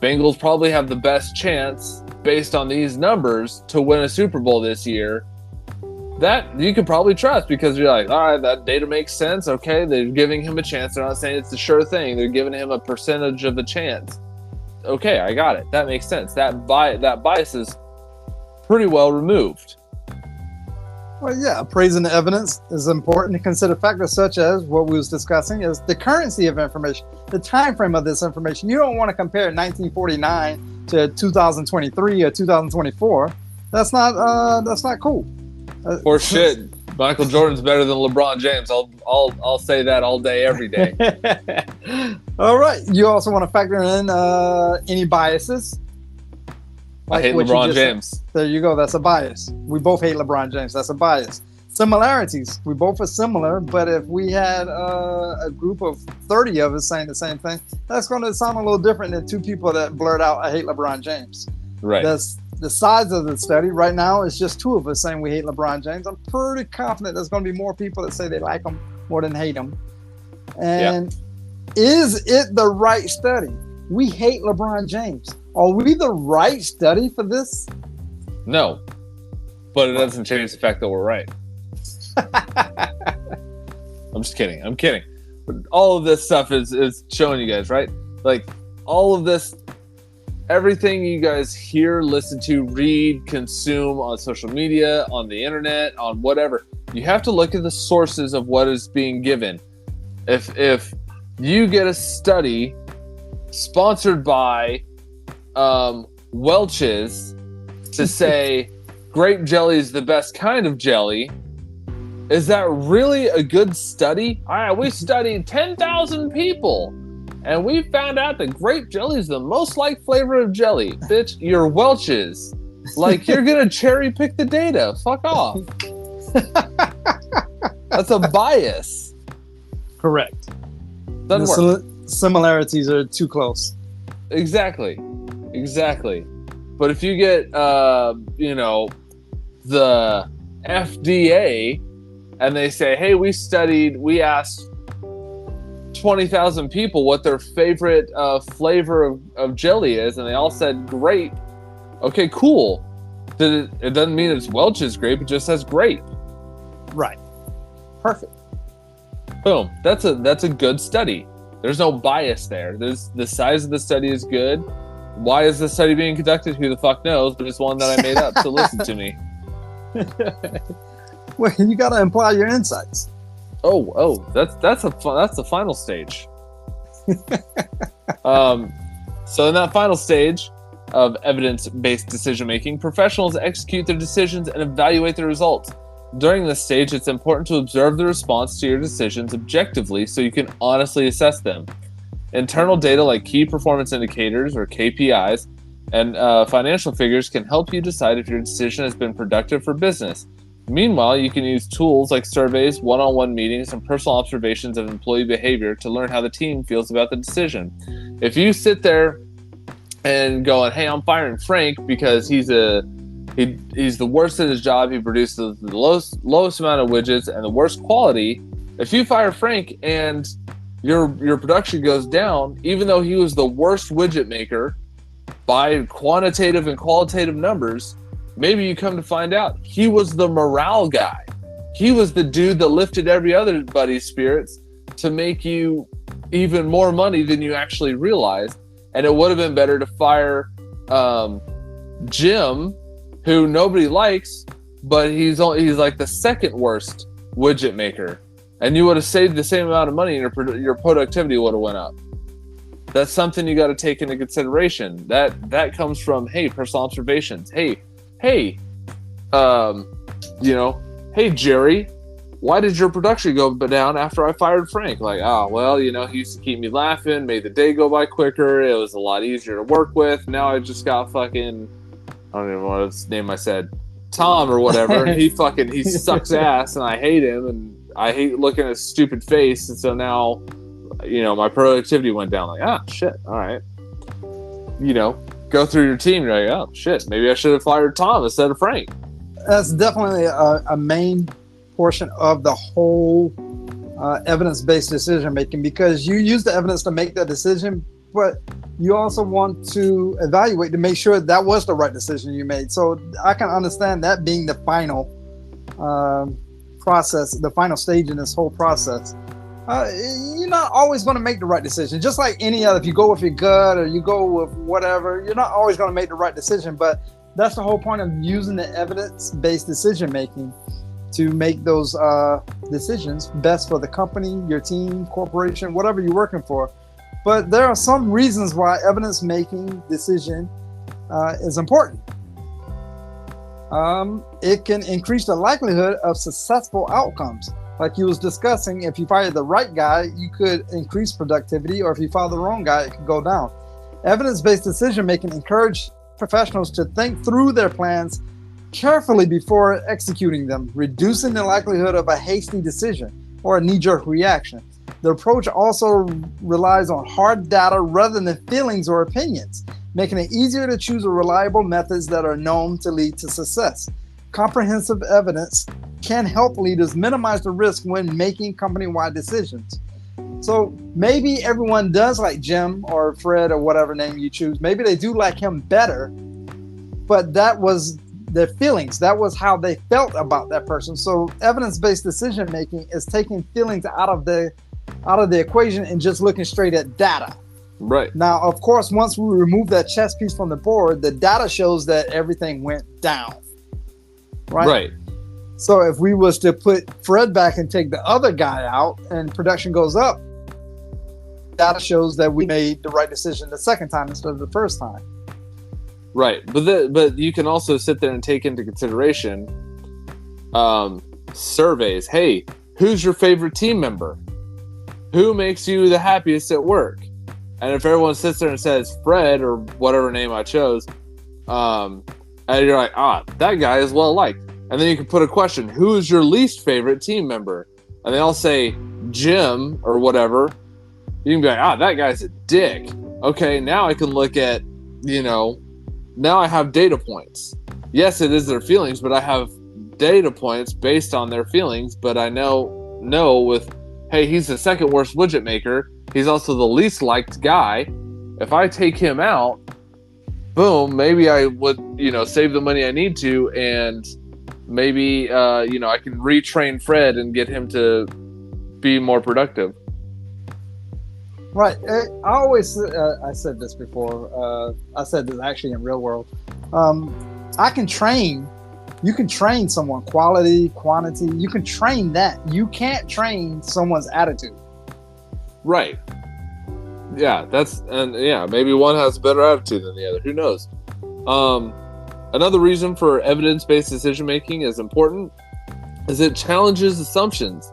Bengals probably have the best chance based on these numbers to win a Super Bowl this year," that you can probably trust, because you're like, all right, that data makes sense. Okay, they're giving him a chance. They're not saying it's the sure thing. They're giving him a percentage of the chance. Okay, I got it. That makes sense. That bias is pretty well removed. Well, yeah, appraising the evidence is important to consider factors such as what we was discussing is the currency of information, the time frame of this information. You don't want to compare 1949 to 2023 or 2024. That's not cool. Or shit, Michael Jordan's better than LeBron James. I'll say that all day, every day. All right. You also want to factor in any biases. I hate LeBron James. There you go. That's a bias. We both hate LeBron James. That's a bias. Similarities. We both are similar, but if we had a group of 30 of us saying the same thing, that's going to sound a little different than two people that blurt out, "I hate LeBron James." Right. That's the size of the study. Right now, it's just two of us saying we hate LeBron James. I'm pretty confident there's going to be more people that say they like him more than hate him. And is it the right study? We hate LeBron James. Are we the right study for this? No, but it doesn't change the fact that we're right. I'm just kidding. I'm kidding. But all of this stuff is showing you guys, right? Like all of this, everything you guys hear, listen to, read, consume on social media, on the internet, on whatever, you have to look at the sources of what is being given. If you get a study sponsored by Welch's to say grape jelly is the best kind of jelly, is that really a good study? We studied 10,000 people and we found out that grape jelly is the most liked flavor of jelly. Bitch, you're Welch's. Like, you're gonna cherry pick the data. Fuck off. That's a bias. Correct. Doesn't work. Similarities are too close. Exactly. But if you get, the FDA and they say, "Hey, we asked 20,000 people what their favorite flavor of jelly is, and they all said grape." Okay, cool. It doesn't mean it's Welch's grape. It just says grape. Right. Perfect. Boom. That's a good study. There's no bias there. The size of the study is good. Why is the study being conducted? Who the fuck knows? But it's one that I made up. So listen to me. Well, you got to imply your insights. Oh, that's the final stage. So in that final stage of evidence-based decision-making, professionals execute their decisions and evaluate the results. During this stage, it's important to observe the response to your decisions objectively so you can honestly assess them. Internal data like key performance indicators, or KPIs, and financial figures can help you decide if your decision has been productive for business. Meanwhile, you can use tools like surveys, one-on-one meetings, and personal observations of employee behavior to learn how the team feels about the decision. If you sit there and going, hey, I'm firing Frank because he's the worst at his job, he produces the lowest amount of widgets and the worst quality. If you fire Frank and your production goes down, even though he was the worst widget maker by quantitative and qualitative numbers, maybe you come to find out he was the morale guy. He was the dude that lifted every other buddy's spirits to make you even more money than you actually realized. And it would have been better to fire Jim, who nobody likes, but he's like the second worst widget maker. And you would have saved the same amount of money and your productivity would have went up. That's something you got to take into consideration. That comes from, hey, personal observations. Hey, hey, Jerry, why did your production go down after I fired Frank? Like, well, he used to keep me laughing, made the day go by quicker. It was a lot easier to work with. Now I just got fucking, I don't even know what his name I said, Tom or whatever. He sucks ass and I hate him and I hate looking at his stupid face. And so now, my productivity went down. Like, shit, all right. Go through your team. You're like, oh, shit, maybe I should have fired Tom instead of Frank. That's definitely a main portion of the whole evidence-based decision-making, because you use the evidence to make that decision, but you also want to evaluate to make sure that was the right decision you made. So I can understand that being the final process, the final stage in this whole process. You're not always going to make the right decision. Just like any other, if you go with your gut or you go with whatever, you're not always going to make the right decision. But that's the whole point of using the evidence-based decision-making to make those decisions best for the company, your team, corporation, whatever you're working for. But there are some reasons why evidence-making decision is important. It can increase the likelihood of successful outcomes. Like you was discussing, if you fire the right guy, you could increase productivity, or if you fire the wrong guy, it could go down. Evidence-based decision-making encourage professionals to think through their plans carefully before executing them, reducing the likelihood of a hasty decision or a knee-jerk reaction. The approach also relies on hard data rather than feelings or opinions, making it easier to choose reliable methods that are known to lead to success. Comprehensive evidence can help leaders minimize the risk when making company-wide decisions. So maybe everyone does like Jim or Fred or whatever name you choose. Maybe they do like him better, but that was their feelings. That was how they felt about that person. So evidence-based decision-making is taking feelings out of the equation and just looking straight at data. Right. Now, of course, once we remove that chess piece from the board, the data shows that everything went down. Right. So if we was to put Fred back and take the other guy out and production goes up, data shows that we made the right decision the second time instead of the first time. Right. But you can also sit there and take into consideration surveys. Hey, who's your favorite team member? Who makes you the happiest at work? And if everyone sits there and says Fred or whatever name I chose, and you're like, that guy is well liked. And then you can put a question, who is your least favorite team member? And they all say Jim or whatever. You can be like, that guy's a dick. Okay, now I can look at, now I have data points. Yes, it is their feelings, but I have data points based on their feelings. But I know with, hey, he's the second worst widget maker. He's also the least liked guy. If I take him out, boom, maybe I would, save the money I need to, and maybe, I can retrain Fred and get him to be more productive. Right. I always, I said this before. I said this actually in real world. You can train someone, quality, quantity. You can train that. You can't train someone's attitude. Right. Yeah, maybe one has a better attitude than the other. Who knows? Another reason for evidence-based decision-making is important is it challenges assumptions.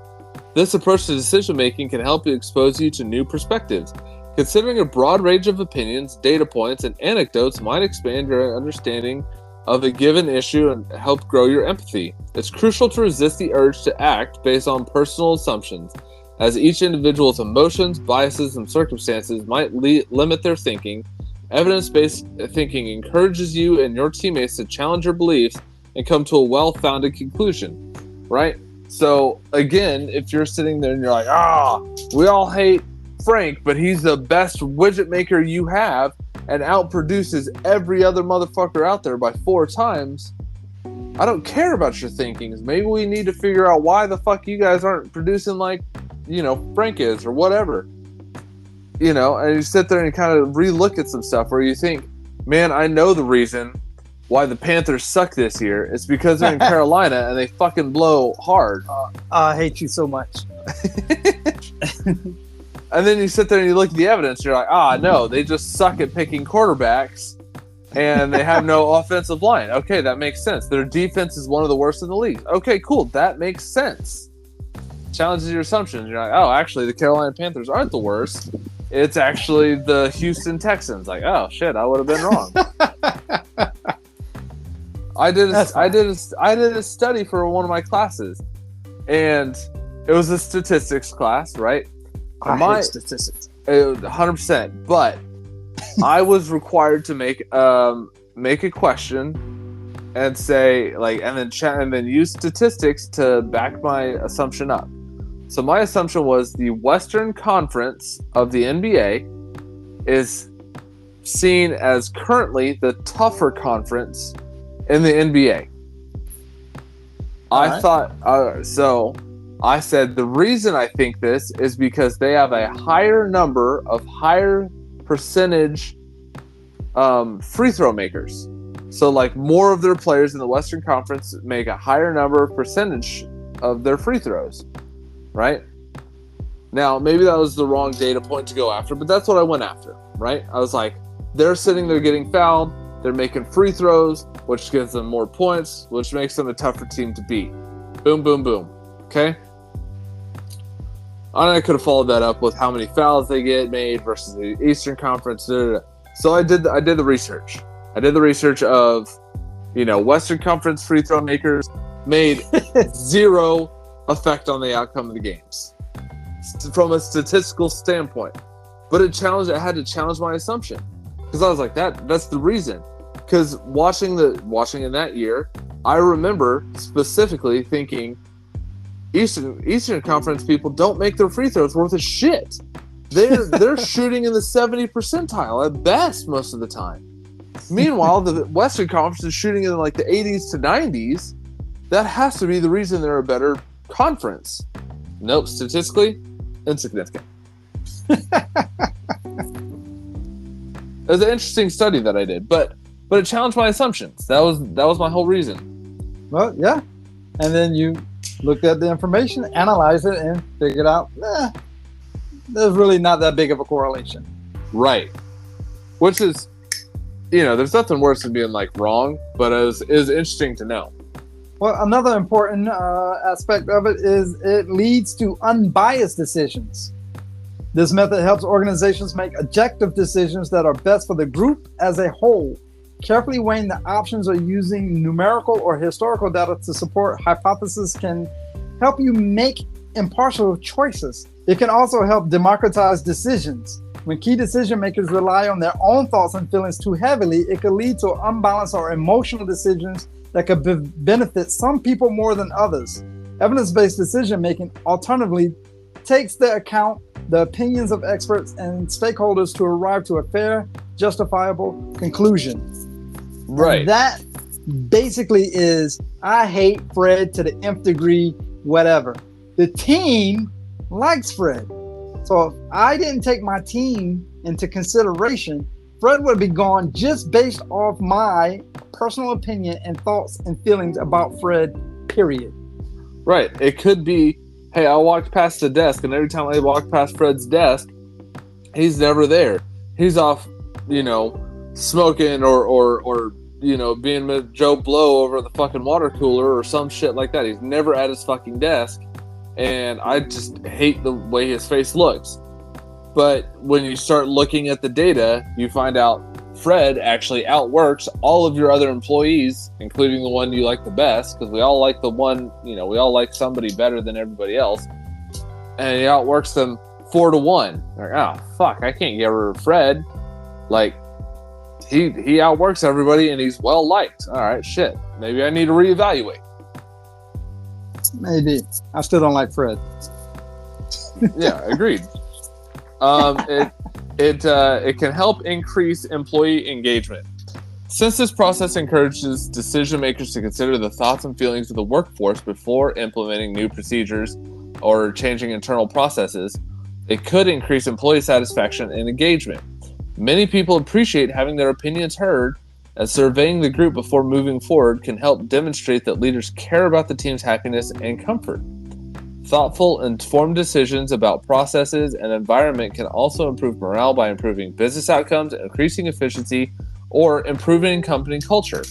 This approach to decision-making can help expose you to new perspectives. Considering a broad range of opinions, data points, and anecdotes might expand your understanding of a given issue and help grow your empathy. It's crucial to resist the urge to act based on personal assumptions, as each individual's emotions, biases, and circumstances might limit their thinking. Evidence-based thinking encourages you and your teammates to challenge your beliefs and come to a well-founded conclusion, right? So, again, if you're sitting there and you're like, we all hate Frank, but he's the best widget maker you have and outproduces every other motherfucker out there by 4 times, I don't care about your thinkings. Maybe we need to figure out why the fuck you guys aren't producing like, Frank is or whatever. And you sit there and kind of relook at some stuff where you think, man, I know the reason why the Panthers suck this year. It's because they're in Carolina and they fucking blow hard. I hate you so much. And then you sit there and you look at the evidence. You're like, no, they just suck at picking quarterbacks and they have no offensive line. Okay, that makes sense. Their defense is one of the worst in the league. Okay, cool. That makes sense. Challenges your assumptions. You're like, actually, the Carolina Panthers aren't the worst. It's actually the Houston Texans. Like, oh shit, I would have been wrong. I did a study for one of my classes, and it was a statistics class, right? I hate statistics. 100%. But I was required to make a question and say and then use statistics to back my assumption up. So my assumption was the Western Conference of the NBA is seen as currently the tougher conference in the NBA. I said the reason I think this is because they have a higher number of higher percentage free throw makers. So more of their players in the Western Conference make a higher number of percentage of their free throws. Right? Now, maybe that was the wrong data point to go after, but that's what I went after, right? I was like, they're sitting there getting fouled, they're making free throws, which gives them more points, which makes them a tougher team to beat. Boom, boom, boom. Okay? And I could have followed that up with how many fouls they get made versus the Eastern Conference. So I did the research. I did the research of, Western Conference free throw makers made 0 effect on the outcome of the games from a statistical standpoint. But I had to challenge my assumption because I was like, that's the reason. Because watching in that year, I remember specifically thinking Eastern Conference people don't make their free throws worth a shit. They're shooting in the 70th percentile at best most of the time. Meanwhile, the Western Conference is shooting in the 80s to 90s. That has to be the reason they're a better conference. Nope, statistically insignificant. It was an interesting study that I did, but it challenged my assumptions. That was my whole reason. Well, yeah, and then you looked at the information, analyzed it, and figured out there's really not that big of a correlation. Right, which is, there's nothing worse than being wrong, but it was interesting to know. Well, another important aspect of it is it leads to unbiased decisions. This method helps organizations make objective decisions that are best for the group as a whole. Carefully weighing the options or using numerical or historical data to support hypotheses can help you make impartial choices. It can also help democratize decisions. When key decision makers rely on their own thoughts and feelings too heavily, it could lead to unbalanced or emotional decisions that could benefit some people more than others. Evidence-based decision-making, alternatively, takes into account the opinions of experts and stakeholders to arrive to a fair, justifiable conclusion. Right. And that basically is, I hate Fred to the nth degree, whatever. The team likes Fred. So if I didn't take my team into consideration, Fred would be gone just based off my personal opinion and thoughts and feelings about Fred, period. Right. It could be, hey, I walked past the desk, and every time I walk past Fred's desk, he's never there. He's off, smoking or being with Joe Blow over the fucking water cooler or some shit like that. He's never at his fucking desk, and I just hate the way his face looks. But when you start looking at the data, you find out Fred actually outworks all of your other employees, including the one you like the best, because we all like the one, we all like somebody better than everybody else, and he outworks them 4-1. Like, oh fuck, I can't get rid of Fred. Like, he outworks everybody and he's well liked. All right, shit. Maybe I need to reevaluate. Maybe. I still don't like Fred. Yeah, agreed. It can help increase employee engagement. Since this process encourages decision makers to consider the thoughts and feelings of the workforce before implementing new procedures or changing internal processes, it could increase employee satisfaction and engagement. Many people appreciate having their opinions heard, as surveying the group before moving forward can help demonstrate that leaders care about the team's happiness and comfort. Thoughtful, informed decisions about processes and environment can also improve morale by improving business outcomes, increasing efficiency, or improving company culture.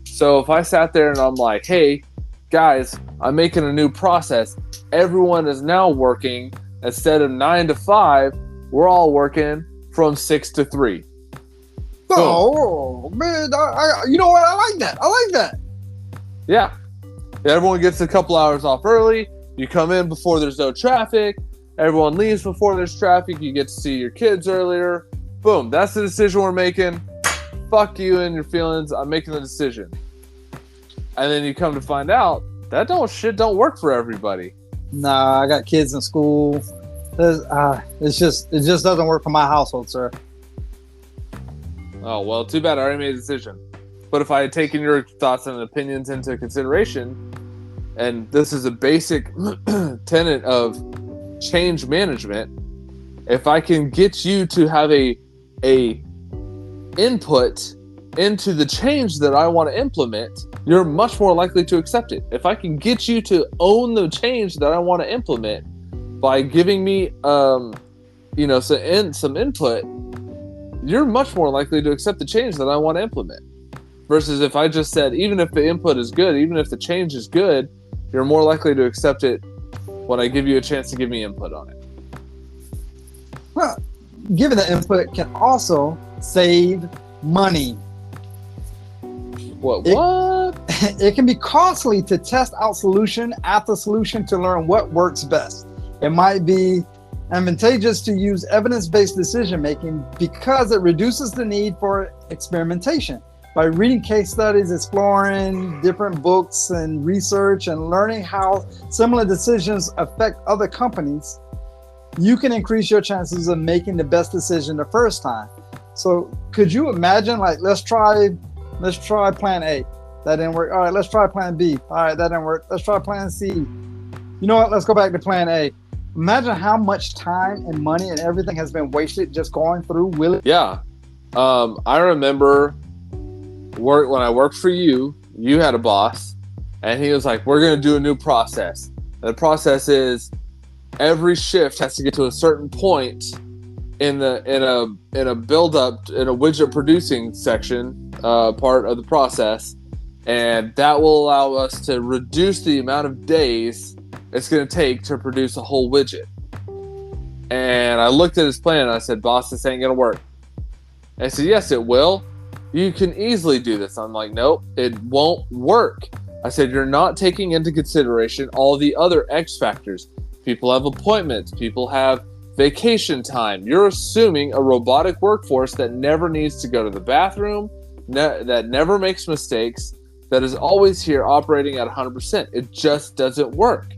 So if I sat there and I'm like, hey, guys, I'm making a new process. Everyone is now working, instead of 9 to 5, we're all working from 6 to 3. Oh, man, you know what? I like that. Yeah. Everyone gets a couple hours off early. You come in before there's no traffic. Everyone leaves before there's traffic. You get to see your kids earlier. Boom. That's the decision we're making. Fuck you and your feelings. I'm making the decision. And then you come to find out that shit don't work for everybody. Nah, I got kids in school. It just doesn't work for my household, sir. Oh, well, too bad. I already made a decision. But if I had taken your thoughts and opinions into consideration, and this is a basic tenet of change management, if I can get you to have a input into the change that I want to implement, you're much more likely to accept it. If I can get you to own the change that I want to implement by giving me some input, you're much more likely to accept the change that I want to implement. Versus if I just said, even if the input is good, even if the change is good, you're more likely to accept it when I give you a chance to give me input on it. Well, giving the input can also save money. What? It can be costly to test out solution after solution to learn what works best. It might be advantageous to use evidence-based decision-making because it reduces the need for experimentation. By reading case studies, exploring different books and research, and learning how similar decisions affect other companies, you can increase your chances of making the best decision the first time. So could you imagine, like, let's try plan A. That didn't work. All right, let's try plan B. All right, that didn't work. Let's try plan C. You know what? Let's go back to plan A. Imagine how much time and money and everything has been wasted just going through Willie. Yeah. I remember when I worked for you, you had a boss, and he was like, we're going to do a new process. And the process is every shift has to get to a certain point in a build up in a widget producing section part of the process, and that will allow us to reduce the amount of days it's going to take to produce a whole widget. And I looked at his plan and I said, boss, this ain't going to work. And he said, yes, it will. You can easily do this. I'm like, nope, it won't work. I said, you're not taking into consideration all the other X factors. People have appointments. People have vacation time. You're assuming a robotic workforce that never needs to go to the bathroom, that never makes mistakes, that is always here operating at 100%. It just doesn't work.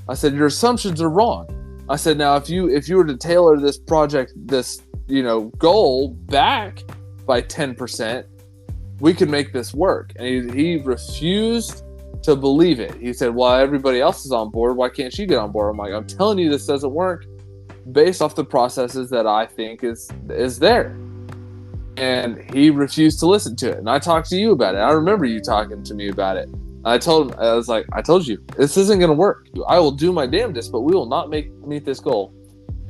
I said, your assumptions are wrong. I said, now if you were to tailor this project, this goal back by 10%, we could make this work. And he refused to believe it. He said, well, everybody else is on board. Why can't you get on board? I'm like, I'm telling you, this doesn't work based off the processes that I think is there. And he refused to listen to it. And I talked to you about it. I remember you talking to me about it. I told him, I was like, I told you, this isn't going to work. I will do my damnedest, but we will not meet this goal.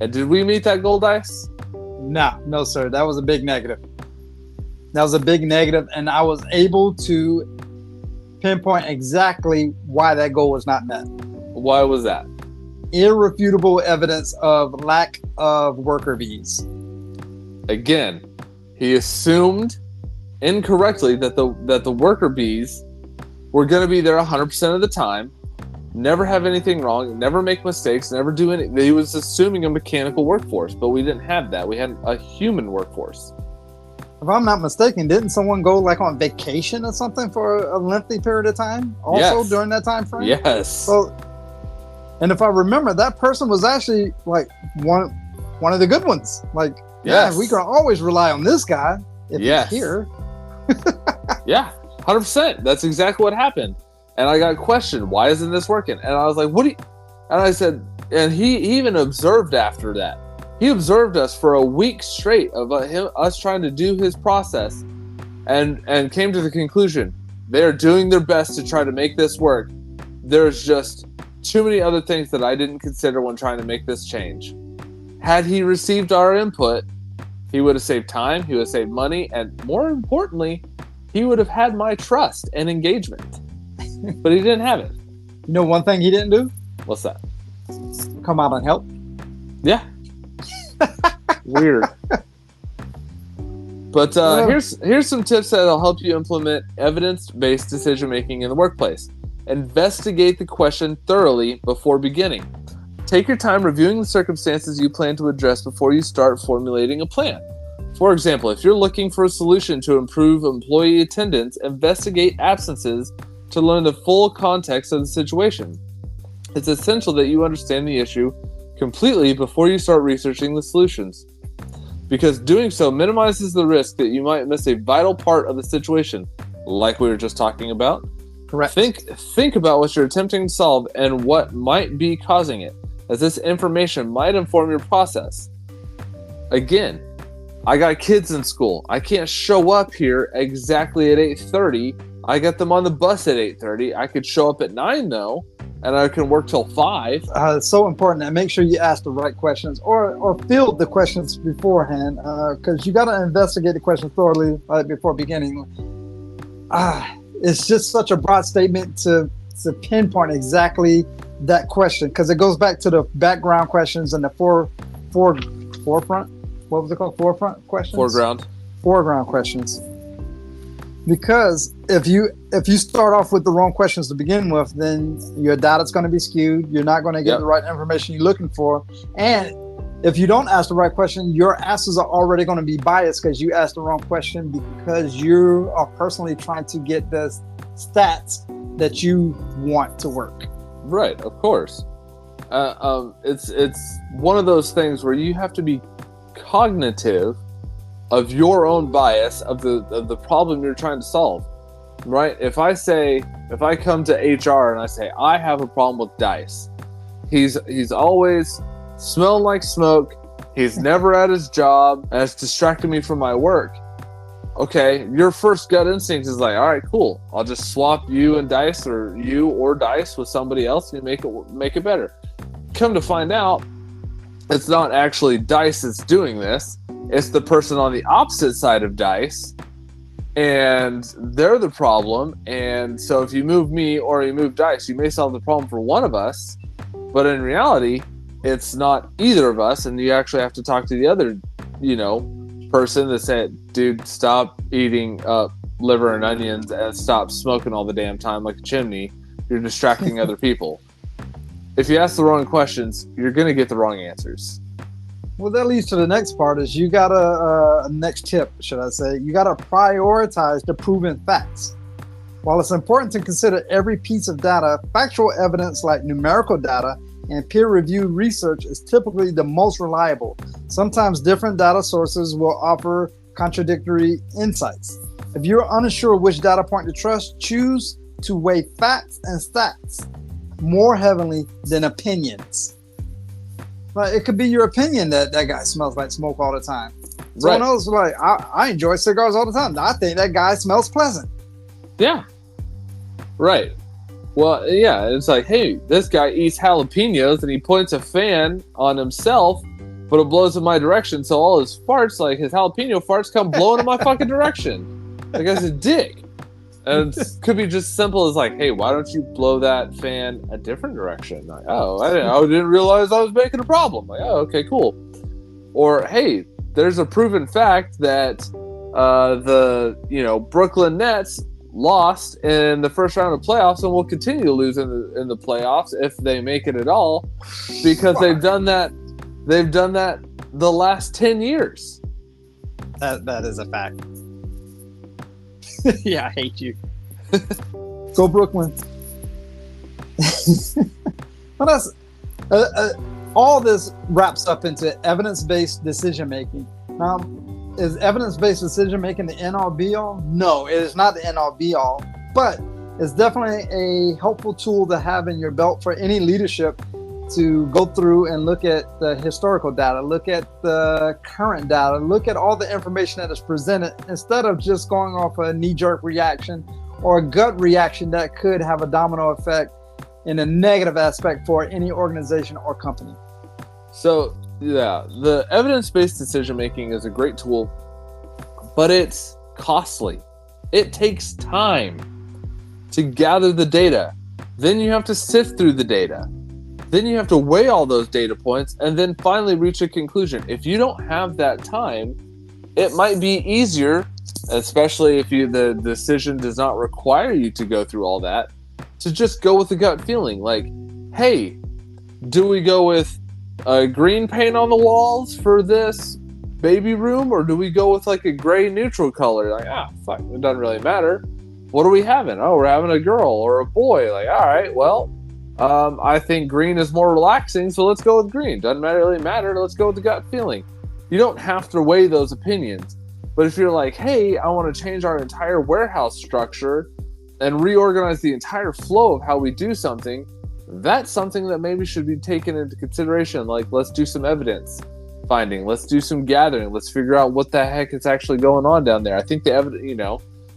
And did we meet that goal, Dice? No, sir. That was a big negative. And I was able to pinpoint exactly why that goal was not met. Why was that? Irrefutable evidence of lack of worker bees. Again, He assumed incorrectly that the worker bees were going to be there 100% of the time, never have anything wrong, never make mistakes, never do anything. He was assuming a mechanical workforce, but we didn't have that. We had a human workforce. If I'm not mistaken, didn't someone go like on vacation or something for a lengthy period of time? Also during that time frame? Yes. So, and if I remember, that person was actually like one of the good ones. Like, yeah, we can always rely on this guy if he's here. Yeah, 100%. That's exactly what happened. And I got questioned, why isn't this working? And I was like, what do you... And I said, and he even observed after that. He observed us for a week straight of us trying to do his process, and came to the conclusion, they're doing their best to try to make this work. There's just too many other things that I didn't consider when trying to make this change. Had he received our input, he would have saved time, he would have saved money, and more importantly, he would have had my trust and engagement. But he didn't have it. You know one thing he didn't do? What's that? Come out and help. Yeah. Weird. But here's some tips that'll help you implement evidence-based decision-making in the workplace. Investigate the question thoroughly before beginning. Take your time reviewing the circumstances you plan to address before you start formulating a plan. For example, if you're looking for a solution to improve employee attendance, investigate absences to learn the full context of the situation. It's essential that you understand the issue completely before you start researching the solutions, because doing so minimizes the risk that you might miss a vital part of the situation, like we were just talking about. Correct. Think about what you're attempting to solve and what might be causing it, as this information might inform your process. Again, I got kids in school. I can't show up here exactly at 8:30. I got them on the bus at 8:30. I could show up at 9 though, and I can work till 5. It's so important that make sure you ask the right questions or field the questions beforehand, because you got to investigate the question thoroughly before beginning. It's just such a broad statement to pinpoint exactly that question, because it goes back to the background questions and the forefront. What was it called? Forefront questions? Foreground questions. Because if you start off with the wrong questions to begin with, then your data's going to be skewed. You're not going to get the right information you're looking for. And if you don't ask the right question, your answers are already going to be biased because you asked the wrong question, because you are personally trying to get the stats that you want to work. Right, of course. It's one of those things where you have to be cognitive of your own bias of the problem you're trying to solve, right? If I come to HR and I say, I have a problem with Dice. He's always smelling like smoke. He's never at his job, and it's distracting me from my work. Okay, your first gut instinct is like, all right, cool. I'll just swap you and Dice, or you or Dice with somebody else, and make it better. Come to find out, it's not actually Dice that's doing this. It's the person on the opposite side of Dice, and they're the problem. And so if you move me or you move Dice, you may solve the problem for one of us, but in reality, it's not either of us, and you actually have to talk to the other, person that said, dude, stop eating liver and onions and stop smoking all the damn time like a chimney. You're distracting other people. If you ask the wrong questions, you're going to get the wrong answers. Well, that leads to the next part is you got to, next tip, should I say, you got to prioritize the proven facts. While it's important to consider every piece of data, factual evidence like numerical data and peer-reviewed research is typically the most reliable. Sometimes different data sources will offer contradictory insights. If you're unsure which data point to trust, choose to weigh facts and stats more heavily than opinions. Like, it could be your opinion that guy smells like smoke all the time. Someone else like, I enjoy cigars all the time. I think that guy smells pleasant. Yeah. Right. Well, yeah, it's like, hey, this guy eats jalapenos and he points a fan on himself, but it blows in my direction. So all his farts, like his jalapeno farts, come blowing in my fucking direction. That guy's a dick. And it could be just simple as like, hey, why don't you blow that fan a different direction? Like, oh, I didn't realize I was making a problem. Like, oh, okay, cool. Or, hey, there's a proven fact that the Brooklyn Nets lost in the first round of playoffs and will continue to lose in the playoffs if they make it at all, because they've done that the last 10 years. That is a fact. Yeah, I hate you. Go Brooklyn. But that's all this wraps up into evidence-based decision making. Now, is evidence-based decision making the end-all be-all? No, it is not the end-all be-all, but it's definitely a helpful tool to have in your belt for any leadership to go through and look at the historical data, look at the current data, look at all the information that is presented, instead of just going off a knee-jerk reaction or a gut reaction that could have a domino effect in a negative aspect for any organization or company. So, yeah, the evidence-based decision-making is a great tool, but it's costly. It takes time to gather the data. Then you have to sift through the data. Then you have to weigh all those data points and then finally reach a conclusion. If you don't have that time, it might be easier, especially if the decision does not require you to go through all that, to just go with the gut feeling. Like, hey, do we go with green paint on the walls for this baby room, or do we go with like a gray neutral color? Like, fuck, it doesn't really matter. What are we having? Oh, we're having a girl or a boy. Like, all right, well, I think green is more relaxing, so let's go with green. Doesn't really matter. Let's go with the gut feeling. You don't have to weigh those opinions. But if you're like, hey, I want to change our entire warehouse structure and reorganize the entire flow of how we do something, that's something that maybe should be taken into consideration. Like, let's do some evidence finding. Let's do some gathering. Let's figure out what the heck is actually going on down there. I think the evidence,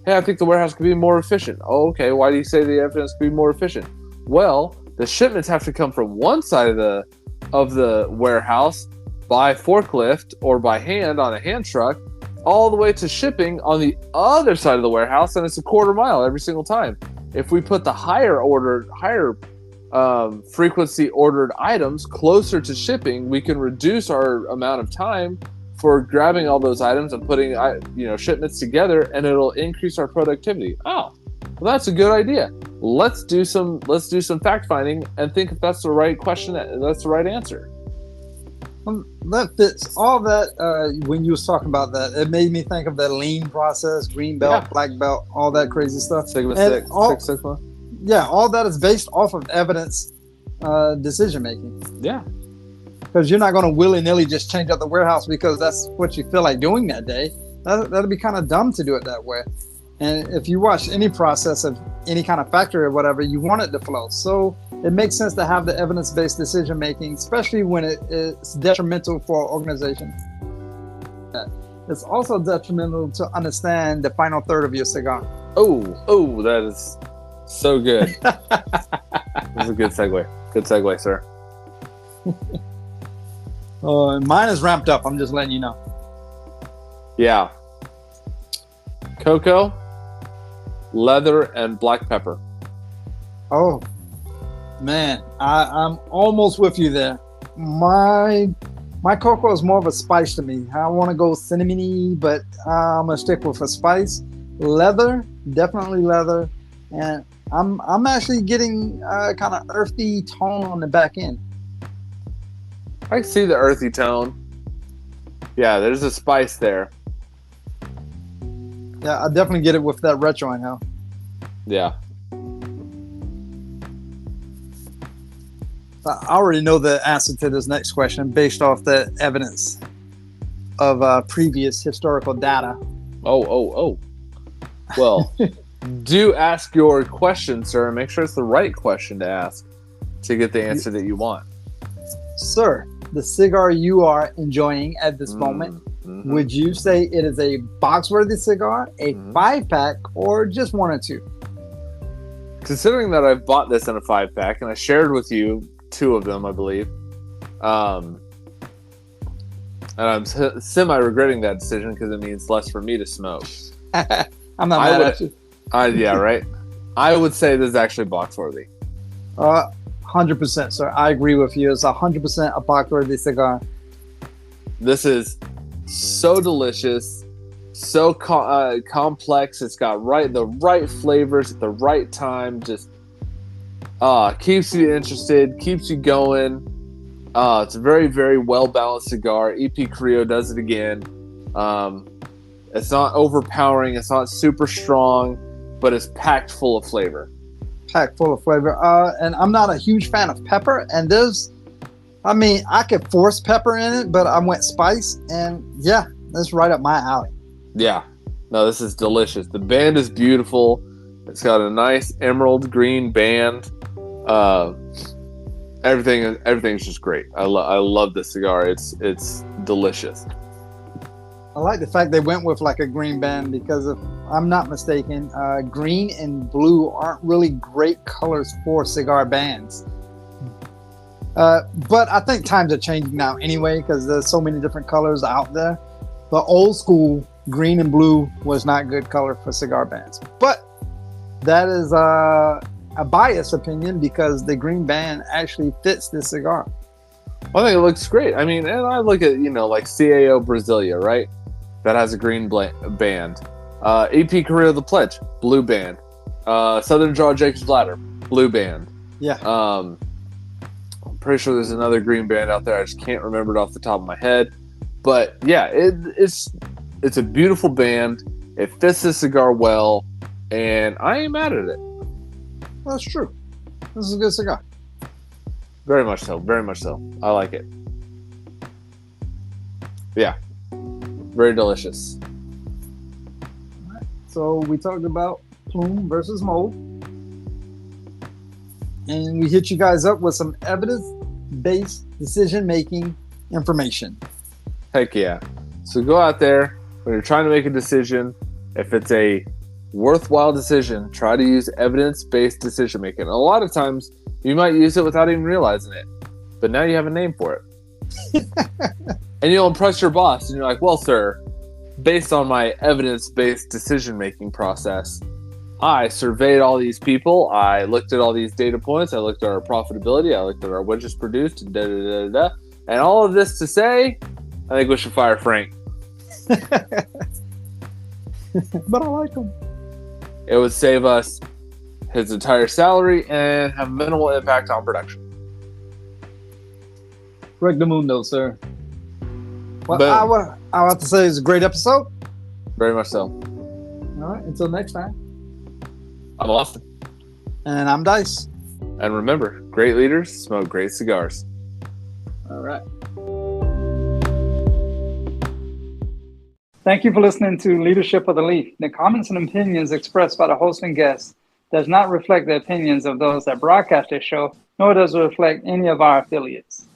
hey, I think the warehouse could be more efficient. Oh, okay. Why do you say the evidence could be more efficient? Well, the shipments have to come from one side of the warehouse by forklift or by hand on a hand truck, all the way to shipping on the other side of the warehouse, and it's a quarter mile every single time. If we put the higher frequency ordered items closer to shipping, we can reduce our amount of time for grabbing all those items and putting shipments together, and it'll increase our productivity. Oh, well, that's a good idea. Let's do some fact finding and think if that's the right question, that's the right answer. That fits all that. When you was talking about that, it made me think of the lean process, green belt, black belt, all that crazy stuff. Sigma. Yeah, all that is based off of evidence decision making. Yeah. Because you're not going to willy-nilly just change up the warehouse because that's what you feel like doing that day. That'd be kind of dumb to do it that way. And if you watch any process of any kind of factory or whatever, you want it to flow. So it makes sense to have the evidence-based decision-making, especially when it is detrimental for an organization. It's also detrimental to understand the final third of your cigar. Oh, that is so good. That's a good segue. Good segue, sir. Mine is ramped up. I'm just letting you know. Yeah. Cocoa, leather, and black pepper. Oh, man. I'm almost with you there. My cocoa is more of a spice to me. I want to go cinnamony, but I'm going to stick with a spice. Leather, definitely leather. And I'm actually getting kind of earthy tone on the back end. I see the earthy tone. Yeah, there's a spice there. Yeah, I definitely get it with that retro anyhow. Yeah. I already know the answer to this next question based off the evidence of previous historical data. Oh. Well, do ask your question, sir, and make sure it's the right question to ask to get the answer that you want. Sir, the cigar you are enjoying at this moment, would you say it is a box-worthy cigar, a 5-pack, or just one or two? Considering that I've bought this in a 5-pack, and I shared with you 2 of them, I believe, and I'm semi-regretting that decision because it means less for me to smoke. I'm not mad at you. Yeah, right? I would say this is actually box-worthy. 100%, sir. I agree with you. It's 100% a box-worthy cigar. This is so delicious. so complex. It's got the right flavors at the right time. Just keeps you interested, keeps you going. It's a very, very well-balanced cigar. EP Carrillo does it again. It's not overpowering. It's not super strong, but it's packed full of flavor. Packed full of flavor. And I'm not a huge fan of pepper. And I could force pepper in it, but I went spice. And yeah, that's right up my alley. Yeah. No, this is delicious. The band is beautiful. It's got a nice emerald green band. Everything's just great. I love this cigar. It's delicious. I like the fact they went with like a green band because if I'm not mistaken, green and blue aren't really great colors for cigar bands. But I think times are changing now anyway because there's so many different colors out there. But old school green and blue was not good color for cigar bands. But that is a biased opinion because the green band actually fits this cigar. I think it looks great. I mean, and I look at, like CAO Brasilia, right? That has a green band. EP Carrillo The Pledge, blue band. Southern Draw Jacob's Ladder, blue band. Yeah. I'm pretty sure there's another green band out there. I just can't remember it off the top of my head. But yeah, it's a beautiful band. It fits the cigar well, and I ain't mad at it. That's true. This is a good cigar. Very much so. Very much so. I like it. Yeah. Very delicious. All right. So we talked about Plume versus mold. And we hit you guys up with some evidence-based decision-making information. Heck yeah. So go out there when you're trying to make a decision. If it's a worthwhile decision, try to use evidence-based decision making. A lot of times you might use it without even realizing it, but now you have a name for it. And you'll impress your boss and you're like, well, sir, based on my evidence-based decision making process, I surveyed all these people, I looked at all these data points, I looked at our profitability, I looked at our widgets produced, and all of this to say, I think we should fire Frank. But I like him. It would save us his entire salary and have minimal impact on production. Correct the mundo, sir. Well, I have to say it's a great episode. Very much so. All right, until next time. I'm Austin. And I'm Dice. And remember, great leaders smoke great cigars. All right. Thank you for listening to Leadership of the Leaf. The comments and opinions expressed by the host and guests does not reflect the opinions of those that broadcast this show, nor does it reflect any of our affiliates.